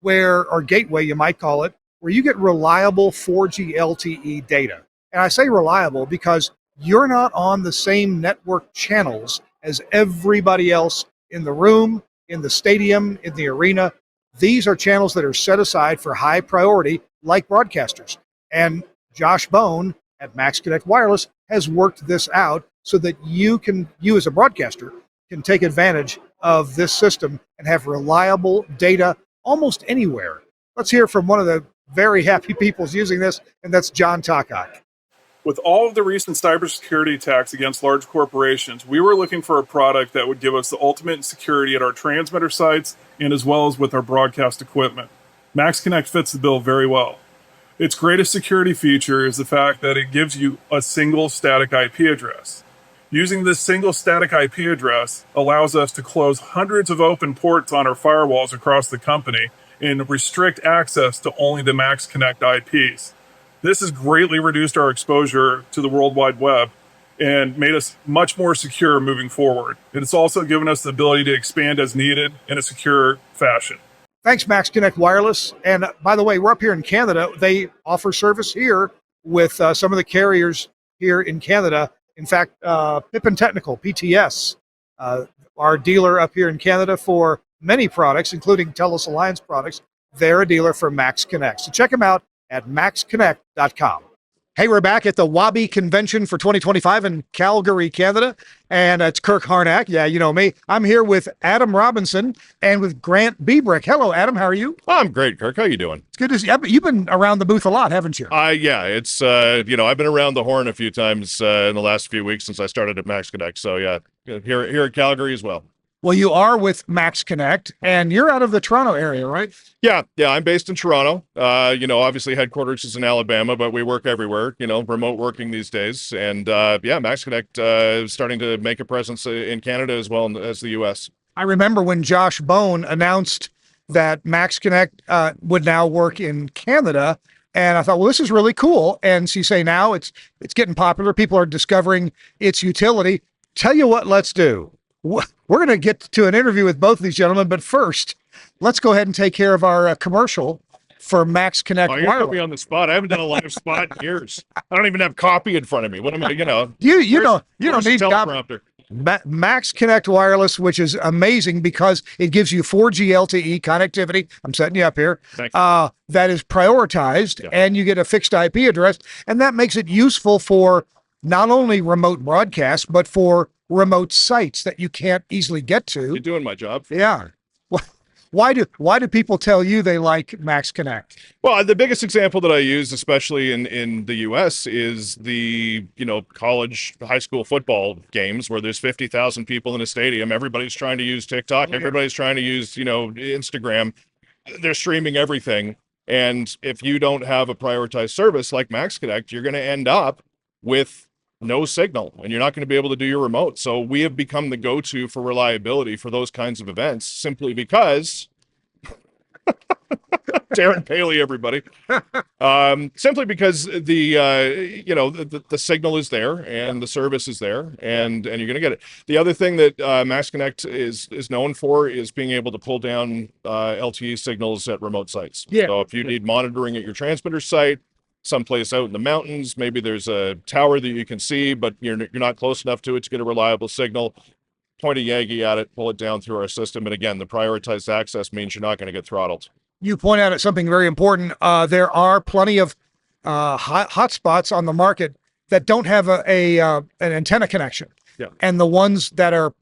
or gateway, you might call it, where you get reliable 4G LTE data. And I say reliable because you're not on the same network channels as everybody else in the room, in the stadium, in the arena. These are channels that are set aside for high priority, like broadcasters. And Josh Bone at Max Connect Wireless has worked this out so that you as a broadcaster, can take advantage of this system and have reliable data almost anywhere. Let's hear from one of the very happy people using this, and that's John Takak. With all of the recent cybersecurity attacks against large corporations, we were looking for a product that would give us the ultimate security at our transmitter sites and as well as with our broadcast equipment. Max Connect fits the bill very well. Its greatest security feature is the fact that it gives you a single static IP address. Using this single static IP address allows us to close hundreds of open ports on our firewalls across the company and restrict access to only the Max Connect IPs. This has greatly reduced our exposure to the World Wide Web and made us much more secure moving forward. It's also given us the ability to expand as needed in a secure fashion. Thanks, Max Connect Wireless. And by the way, we're up here in Canada. They offer service here with some of the carriers here in Canada. In fact, Pippin Technical, PTS, our dealer up here in Canada for many products, including TELUS Alliance products. They're a dealer for Max Connect. So check them out at maxconnect.com. Hey, we're back at the WABE convention for 2025 in Calgary, Canada, and it's Kirk Harnack. Yeah, you know me. I'm here with Adam Robinson and with Grant Bebrick. Hello, Adam. How are you? I'm great, Kirk. How you doing? It's good to see you. You've been around the booth a lot, haven't you? Yeah, it's, I've been around the horn a few times in the last few weeks since I started at Max Connect. So, yeah, here at Calgary as well. Well, you are with Max Connect, and you're out of the Toronto area, right? Yeah, I'm based in Toronto. Obviously headquarters is in Alabama, but we work everywhere, remote working these days. And, Max Connect is starting to make a presence in Canada as well as the U.S. I remember when Josh Bone announced that Max Connect would now work in Canada, and I thought, well, this is really cool. And so you say now it's getting popular. People are discovering its utility. Tell you what, let's do. We're going to get to an interview with both of these gentlemen, but first, let's go ahead and take care of our commercial for Max Connect Wireless. You're putting me on the spot. I haven't done a live spot in years. I don't even have copy in front of me. What am I, You don't need teleprompter. Max Connect Wireless, which is amazing because it gives you 4G LTE connectivity. I'm setting you up here. That is prioritized, and you get a fixed IP address, and that makes it useful for not only remote broadcasts, but for remote sites that you can't easily get to. You're doing my job. Yeah. Why do people tell you they like Max Connect? Well, the biggest example that I use, especially in the U.S., is the college, high school football games where there's 50,000 people in a stadium. Everybody's trying to use TikTok. Everybody's trying to use Instagram. They're streaming everything, and if you don't have a prioritized service like Max Connect, you're going to end up with no signal, and you're not going to be able to do your remote. So we have become the go-to for reliability for those kinds of events, simply because Darren Paley, everybody, simply because the signal is there and the service is there, and you're going to get it. The other thing that Max Connect is known for is being able to pull down LTE signals at remote sites. So if you need monitoring at your transmitter site, someplace out in the mountains, maybe there's a tower that you can see, but you're not close enough to it to get a reliable signal, point a Yagi at it, pull it down through our system. And again, the prioritized access means you're not going to get throttled. You point out something very important. There are plenty of hotspots on the market that don't have an antenna connection. Yeah. And the ones that are,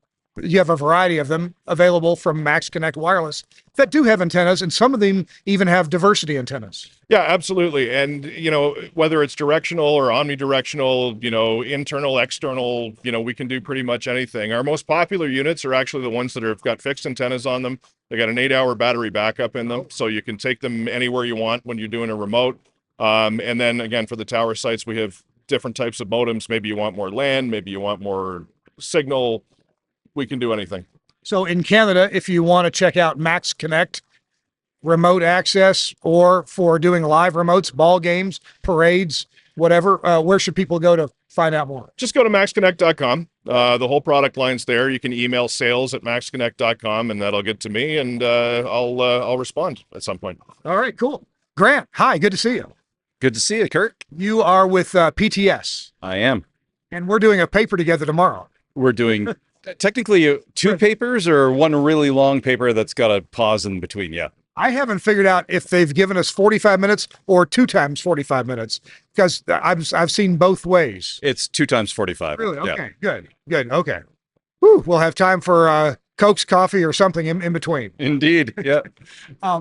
you have a variety of them available from Max Connect Wireless that do have antennas, and some of them even have diversity antennas. Yeah, absolutely. And, whether it's directional or omnidirectional, internal, external, we can do pretty much anything. Our most popular units are actually the ones that have got fixed antennas on them. They got an 8-hour battery backup in them, so you can take them anywhere you want when you're doing a remote. And then again, for the tower sites, we have different types of modems. Maybe you want more LAN, maybe you want more signal. We can do anything. So in Canada, if you want to check out Max Connect remote access, or for doing live remotes, ball games, parades, whatever, where should people go to find out more? Just go to maxconnect.com. The whole product line's there. You can email sales@maxconnect.com, and that'll get to me, and I'll respond at some point. All right, cool. Grant, hi, good to see you. Good to see you, Kirk. You are with PTS. I am. And we're doing a paper together tomorrow. We're doing technically two papers, or one really long paper that's got a pause in between. Yeah. I haven't figured out if they've given us 45 minutes or 2 times 45 minutes, because I've seen both ways. It's 2 times 45. Really? Okay, yeah. Good. Okay. Whew, we'll have time for Coke's coffee or something in between. Indeed. Yeah.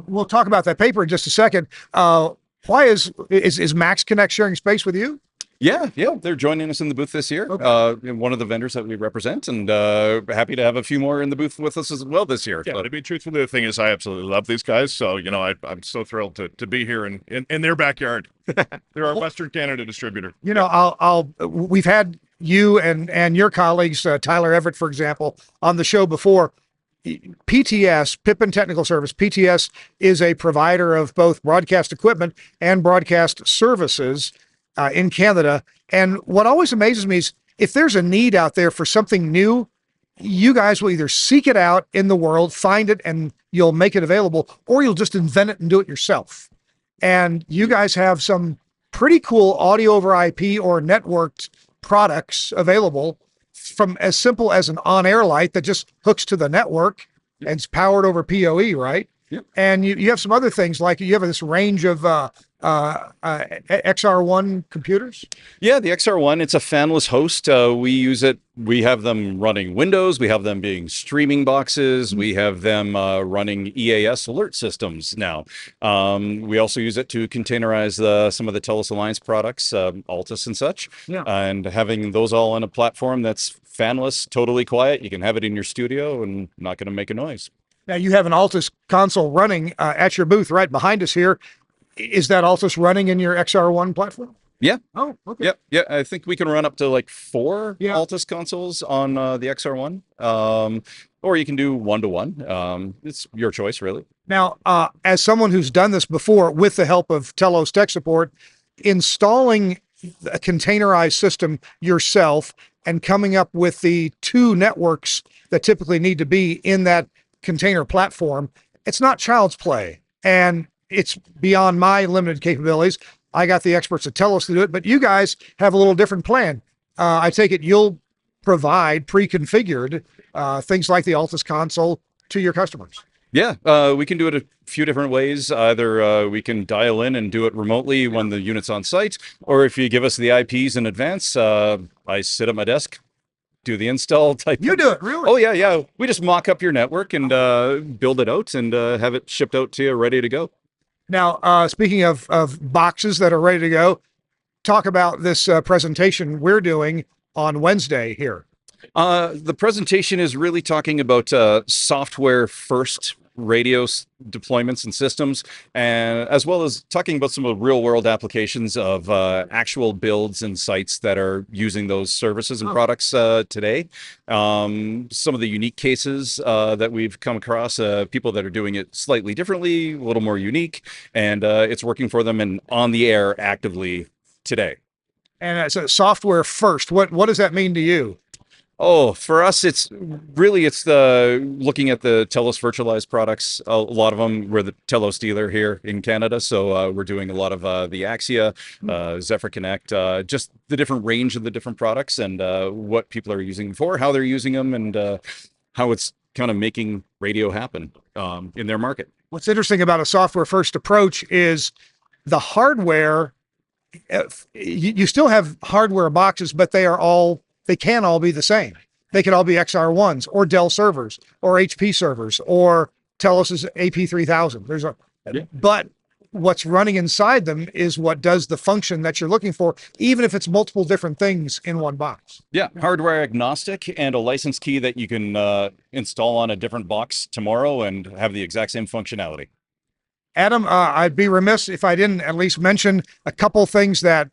We'll talk about that paper in just a second. Why is Max Connect sharing space with you? Yeah, they're joining us in the booth this year. Okay. One of the vendors that we represent, and happy to have a few more in the booth with us as well this year. Yeah, to be truthful, the thing is, I absolutely love these guys. So, I'm so thrilled to be here in their backyard. They're our Western Canada distributor. We've had you and your colleagues, Tyler Everett, for example, on the show before. PTS, Pippin Technical Service, PTS is a provider of both broadcast equipment and broadcast services in Canada. And what always amazes me is if there's a need out there for something new, you guys will either seek it out in the world, find it, and you'll make it available, or you'll just invent it and do it yourself. And you guys have some pretty cool audio over IP or networked products available, from as simple as an on-air light that just hooks to the network and it's powered over PoE, right? Yep. And you have some other things, like you have this range of XR1 computers. Yeah, the XR1, it's a fanless host. We use it. We have them running Windows. We have them being streaming boxes. We have them running EAS alert systems now. We also use it to containerize some of the TELUS Alliance products, Altus and such. Yeah. And having those all on a platform that's fanless, totally quiet. You can have it in your studio and not going to make a noise. Now, you have an Altus console running at your booth right behind us here. Is that Altus running in your XR1 platform? Yeah. Oh, okay. Yep. Yeah. I think we can run up to like 4 Yeah. Altus consoles on the XR1. Or you can do 1-to-1. It's your choice, really. Now, as someone who's done this before with the help of Telos Tech Support, installing a containerized system yourself and coming up with the 2 networks that typically need to be in that container platform, it's not child's play. And it's beyond my limited capabilities. I got the experts at Telos to do it, but you guys have a little different plan. I take it you'll provide pre-configured things like the Altus console to your customers. Yeah, we can do it a few different ways. Either we can dial in and do it remotely when the unit's on site, or if you give us the IPs in advance, I sit at my desk, do the install type. You do it, really? Oh, yeah. We just mock up your network and build it out and have it shipped out to you ready to go. Now, speaking of boxes that are ready to go, talk about this presentation we're doing on Wednesday here. The presentation is really talking about software first radio deployments and systems, and as well as talking about some of the real world applications of actual builds and sites that are using those services and products today. Some of the unique cases that we've come across, people that are doing it slightly differently, a little more unique, and it's working for them and on the air actively today. And so software first, what does that mean to you? Oh, for us, it's the looking at the Telos virtualized products. A lot of them, we're the Telos dealer here in Canada, so we're doing a lot of the Axia, Zephyr Connect, just the different range of the different products and what people are using for, how they're using them, and how it's kind of making radio happen in their market. What's interesting about a software first approach is the hardware. You still have hardware boxes, but they can all be the same. They could all be XR1s or Dell servers or HP servers or Telos's AP3000. But what's running inside them is what does the function that you're looking for, even if it's multiple different things in one box. Yeah, hardware agnostic and a license key that you can install on a different box tomorrow and have the exact same functionality. Adam, I'd be remiss if I didn't at least mention a couple things that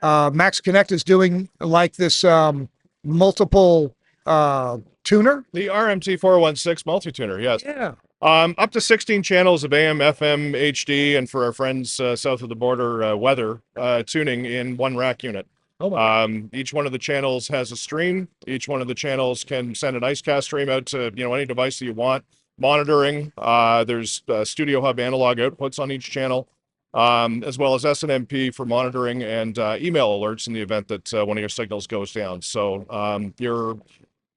Max Connect is doing, like this multiple tuner. The RMT416 multi-tuner, yes. Yeah. Up to 16 channels of AM, FM, HD, and for our friends south of the border, weather tuning in one rack unit. Each one of the channels has a stream. Each one of the channels can send an IceCast stream out to any device that you want. Monitoring. There's Studio Hub analog outputs on each channel. As well as SNMP for monitoring and email alerts in the event that one of your signals goes down. So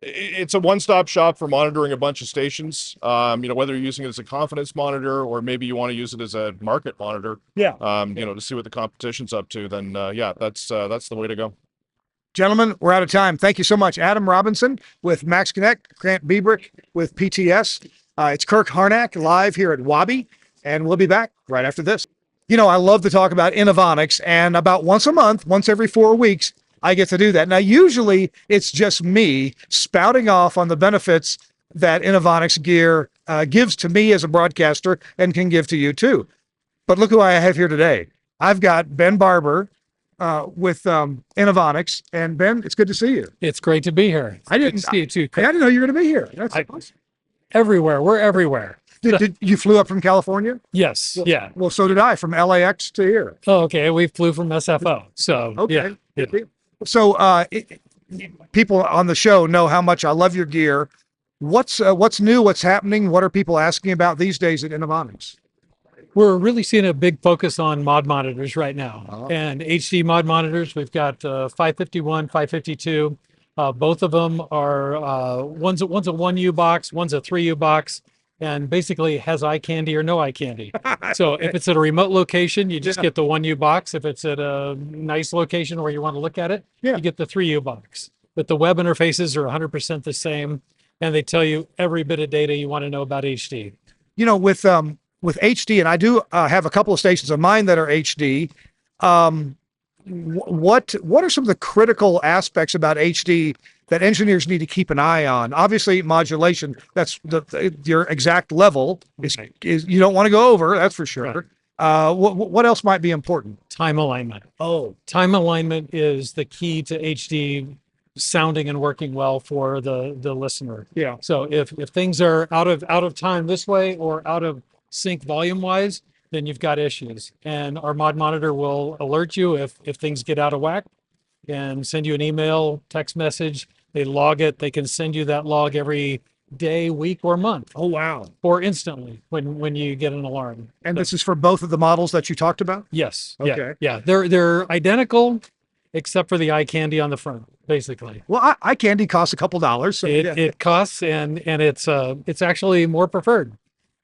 it's a one-stop shop for monitoring a bunch of stations. Whether you're using it as a confidence monitor or maybe you want to use it as a market monitor. Yeah. To see what the competition's up to. Then that's the way to go. Gentlemen, we're out of time. Thank you so much. Adam Robinson with Max Connect, Grant Bebrick with PTS. It's Kirk Harnack live here at WABE, and we'll be back right after this. I love to talk about Innovonics, and about once a month, once every 4 weeks, I get to do that. Now, usually it's just me spouting off on the benefits that Innovonics gear gives to me as a broadcaster and can give to you too. But look who I have here today. I've got Ben Barber with Innovonics, and Ben, it's good to see you. It's great to be here. I didn't see you too. I didn't know you were going to be here. That's awesome. Everywhere. We're everywhere. Did you flew up from California? Yes. Yeah. Well, so did I, from LAX to here. Oh, okay. We flew from SFO. So okay. Yeah. So people on the show know how much I love your gear. What's new? What's happening? What are people asking about these days at Innovonics? We're really seeing a big focus on mod monitors right now, and HD mod monitors. We've got 551, 552. Both of them are one's a 1U box, one's a 3U box, and basically has eye candy or no eye candy. So if it's at a remote location, you just get the 1U box. If it's at a nice location where you want to look at it, you get the 3U box. But the web interfaces are 100% the same, and they tell you every bit of data you want to know about HD. You know, with HD, and I do have a couple of stations of mine that are HD. What are some of the critical aspects about HD that engineers need to keep an eye on? Obviously, modulation, that's your exact level is you don't want to go over, that's for sure. Right. What else might be important? Time alignment. Time alignment is the key to HD sounding and working well for the listener. Yeah. So if things are out of time this way or out of sync volume wise, then you've got issues. And our mod monitor will alert you if things get out of whack and send you an email, text message. They log it. They can send you that log every day, week, or month. Oh, wow. Or instantly when you get an alarm. And this is for both of the models that you talked about? Yes. Okay. Yeah. They're identical except for the eye candy on the front, basically. Well, eye candy costs a couple dollars. So it costs and it's actually more preferred.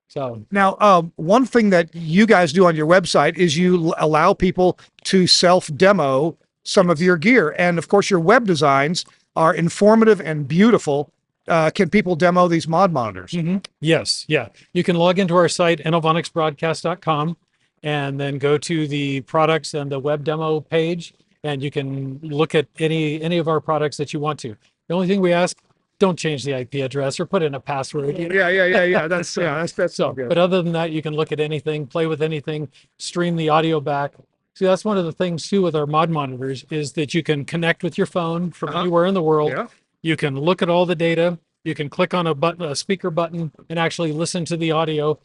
So now, one thing that you guys do on your website is you allow people to self-demo some of your gear. And of course, your web designs are informative and beautiful. Can people demo these mod monitors? Mm-hmm. Yes. Yeah. You can log into our site, innovonicsbroadcast.com, and then go to the products and the web demo page, and you can look at any of our products that you want to. The only thing we ask, don't change the IP address or put in a password. Yeah. That's so. But other than that, you can look at anything, play with anything, stream the audio back. See, that's one of the things too with our mod monitors is that you can connect with your phone from anywhere in the world. Yeah. You can look at all the data. You can click on a speaker button, and actually listen to the audio.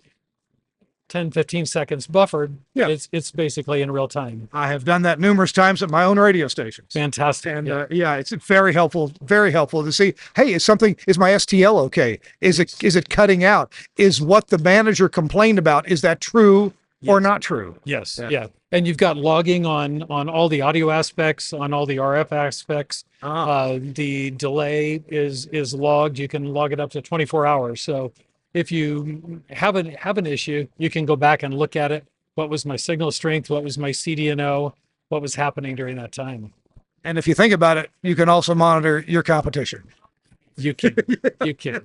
10, 15 seconds buffered. Yeah. It's basically in real time. I have done that numerous times at my own radio stations. Fantastic. And it's very helpful to see, hey, is my STL okay? Is it cutting out? Is what the manager complained about, is that true or not true? Yes. Yeah. And you've got logging on all the audio aspects, on all the RF aspects. The delay is logged. You can log it up to 24 hours. So if you have an issue, you can go back and look at it. What was my signal strength? What was my CDNO? What was happening during that time? And if you think about it, you can also monitor your competition. You can. You can.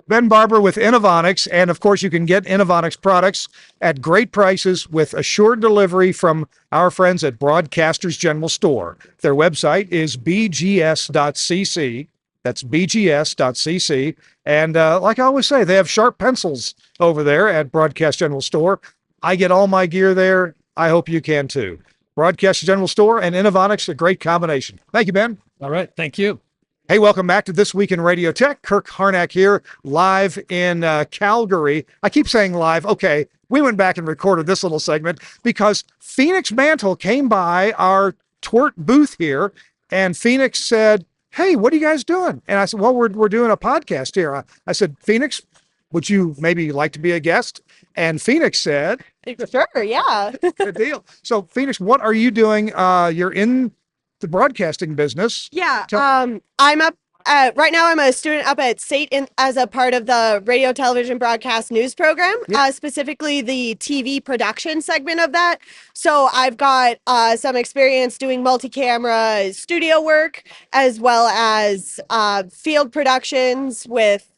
Ben Barber with Innovonics, and of course you can get Innovonics products at great prices with assured delivery from our friends at Broadcasters General Store. Their website is bgs.cc. That's bgs.cc. And like I always say, they have sharp pencils over there at Broadcast General Store. I get all my gear there. I hope you can too. Broadcast General Store and Innovonics, a great combination. Thank you, Ben. All right. Thank you. Hey, welcome back to This Week in Radio Tech. Kirk Harnack here, live in Calgary. I keep saying live. Okay, we went back and recorded this little segment because Phoenix Mantle came by our TWiRT booth here, and Phoenix said, hey, what are you guys doing? And I said, well, we're doing a podcast here. I said, Phoenix, would you maybe like to be a guest? And Phoenix said, sure, yeah. Good deal. So Phoenix, what are you doing? You're in the broadcasting business. Yeah. I'm up right now. I'm a student up at SAIT as a part of the radio, television, broadcast news program, specifically the TV production segment of that. So I've got some experience doing multi-camera studio work as well as field productions with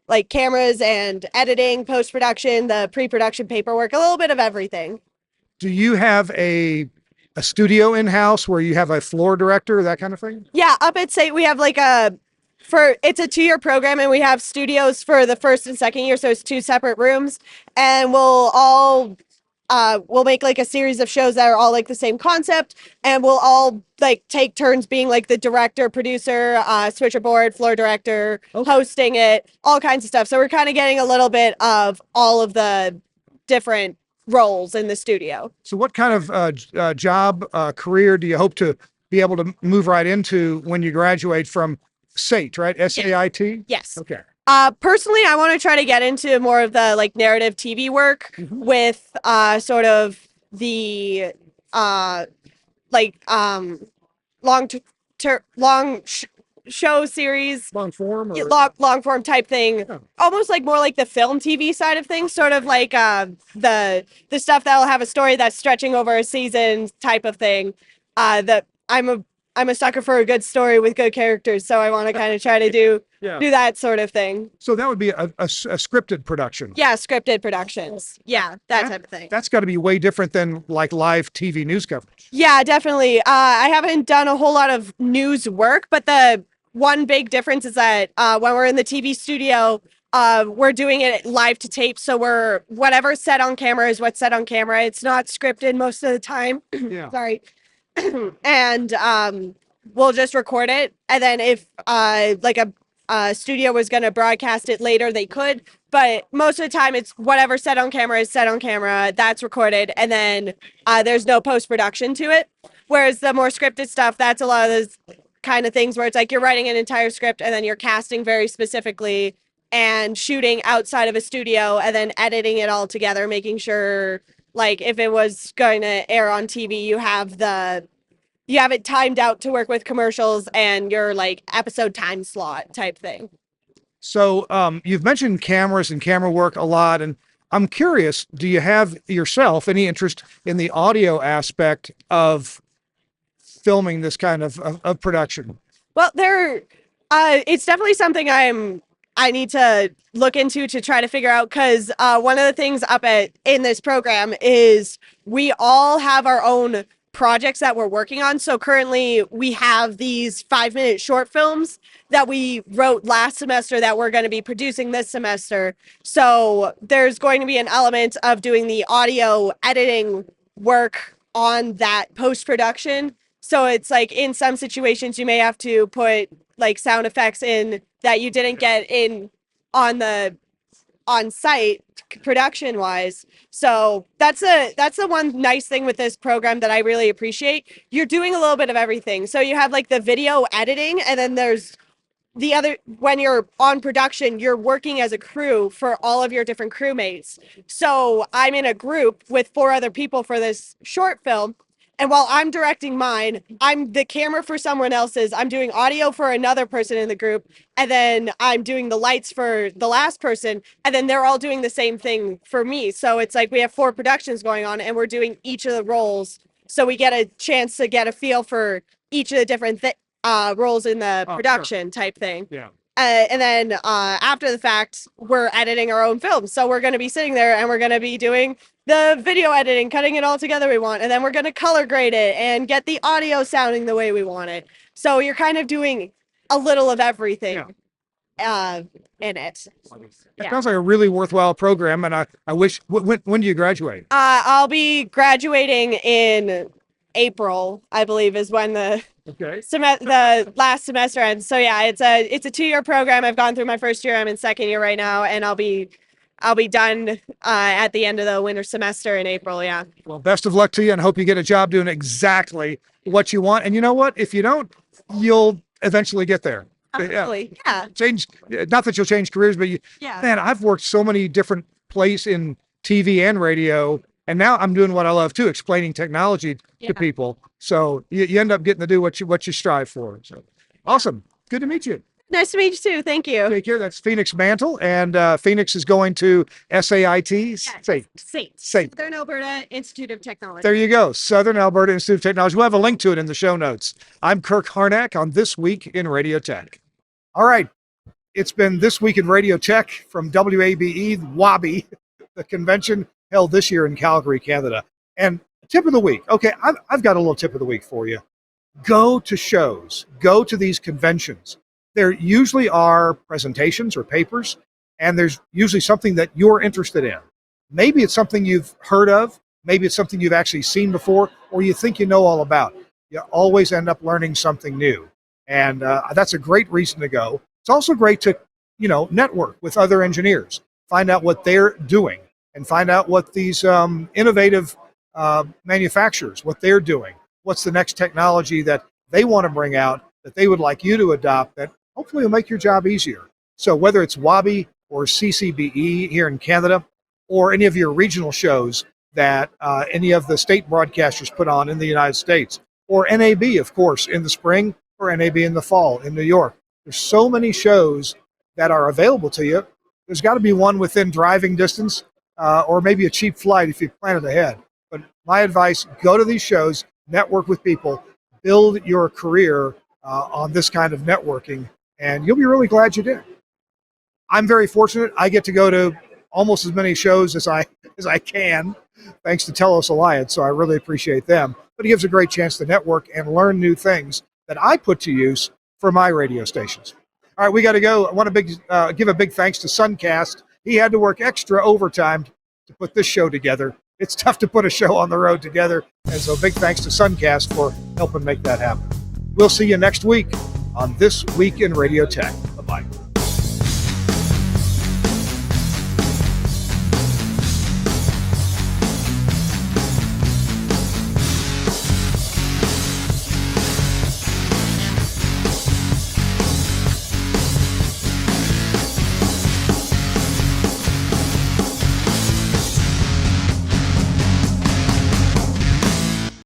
like cameras and editing, post-production, the pre-production paperwork, a little bit of everything. Do you have a studio in-house where you have a floor director, that kind of thing? Yeah, up at SAIT we have like it's a 2-year program, and we have studios for the first and second year, so it's 2 separate rooms, and we'll make like a series of shows that are all like the same concept, and we'll all like take turns being like the director, producer, switcher board, floor director, hosting it, all kinds of stuff. So we're kind of getting a little bit of all of the different roles in the studio. So what kind of job, career do you hope to be able to move right into when you graduate from SAIT, right? SAIT? Yes. Okay. Personally, I want to try to get into more of the like narrative TV work with sort of the long show series, long form, or long form type thing, almost like more like the film TV side of things, sort of like the stuff that'll have a story that's stretching over a season type of thing. That I'm a sucker for a good story with good characters, so I want to kind of try to do that sort of thing. So that would be a scripted production. Yeah, scripted productions. Yeah, that type of thing. That's got to be way different than like live TV news coverage. Yeah, definitely. I haven't done a whole lot of news work, but the one big difference is that when we're in the TV studio, we're doing it live to tape. So we're whatever's set on camera is what's set on camera. It's not scripted most of the time. Yeah. Sorry. And we'll just record it. And then if like a studio was going to broadcast it later, they could. But most of the time, it's whatever set on camera is set on camera. That's recorded. And then there's no post-production to it. Whereas the more scripted stuff, that's a lot of those kind of things where it's like you're writing an entire script and then you're casting very specifically and shooting outside of a studio and then editing it all together, making sure like if it was going to air on TV, you have it timed out to work with commercials and your like episode time slot type thing. So you've mentioned cameras and camera work a lot, and I'm curious, do you have yourself any interest in the audio aspect of filming this kind of production? Well, it's definitely something I need to look into to try to figure out, because one of the things in this program is we all have our own projects that we're working on. So currently we have these 5-minute short films that we wrote last semester that we're going to be producing this semester. So there's going to be an element of doing the audio editing work on that post-production. So it's like in some situations you may have to put like sound effects in that you didn't get in on site production wise. So that's the one nice thing with this program that I really appreciate. You're doing a little bit of everything. So you have like the video editing, and then there's the other, when you're on production, you're working as a crew for all of your different crewmates. So I'm in a group with 4 other people for this short film. And while I'm directing mine, I'm the camera for someone else's, I'm doing audio for another person in the group, and then I'm doing the lights for the last person, and then they're all doing the same thing for me. So it's like we have 4 productions going on, and we're doing each of the roles. So we get a chance to get a feel for each of the different roles in the production type thing. Yeah. And then after the fact, we're editing our own film. So we're going to be sitting there and we're going to be doing the video editing, cutting it all together we want. And then we're going to color grade it and get the audio sounding the way we want it. So you're kind of doing a little of everything in it. It sounds like a really worthwhile program. And I wish, when do you graduate? I'll be graduating in April, I believe, is when the last semester ends. So yeah, it's a 2-year program. I've gone through my first year. I'm in second year right now, and I'll be done at the end of the winter semester in April. Yeah. Well, best of luck to you, and hope you get a job doing exactly what you want. And you know what? If you don't, you'll eventually get there. Absolutely. Yeah. Change. Not that you'll change careers, but man, I've worked so many different places in TV and radio. And now I'm doing what I love too, explaining technology to people. So you end up getting to do what you strive for. So awesome. Good to meet you. Nice to meet you too. Thank you. Take care. That's Phoenix Mantle. And Phoenix is going to SAIT. SAIT. Southern Alberta Institute of Technology. There you go. Southern Alberta Institute of Technology. We'll have a link to it in the show notes. I'm Kirk Harnack on This Week in Radio Tech. All right. It's been This Week in Radio Tech from WABE, WABE, the convention held this year in Calgary, Canada. And tip of the week. Okay, I've got a little tip of the week for you. Go to shows. Go to these conventions. There usually are presentations or papers, and there's usually something that you're interested in. Maybe it's something you've heard of. Maybe it's something you've actually seen before, or you think you know all about. You always end up learning something new. And that's a great reason to go. It's also great to, network with other engineers, find out what they're doing, and find out what these innovative manufacturers, what they're doing. What's the next technology that they want to bring out that they would like you to adopt that hopefully will make your job easier. So whether it's WABE or CCBE here in Canada, or any of your regional shows that any of the state broadcasters put on in the United States, or NAB, of course, in the spring, or NAB in the fall in New York. There's so many shows that are available to you. There's got to be one within driving distance, or maybe a cheap flight if you plan it ahead. But my advice, go to these shows, network with people, build your career on this kind of networking, and you'll be really glad you did. I'm very fortunate. I get to go to almost as many shows as I can, thanks to Telos Alliance, so I really appreciate them. But it gives a great chance to network and learn new things that I put to use for my radio stations. All right, we got to go. I want to give a big thanks to Suncast. He had to work extra overtime to put this show together. It's tough to put a show on the road together, and so big thanks to Suncast for helping make that happen. We'll see you next week on This Week in Radio Tech. Bye-bye.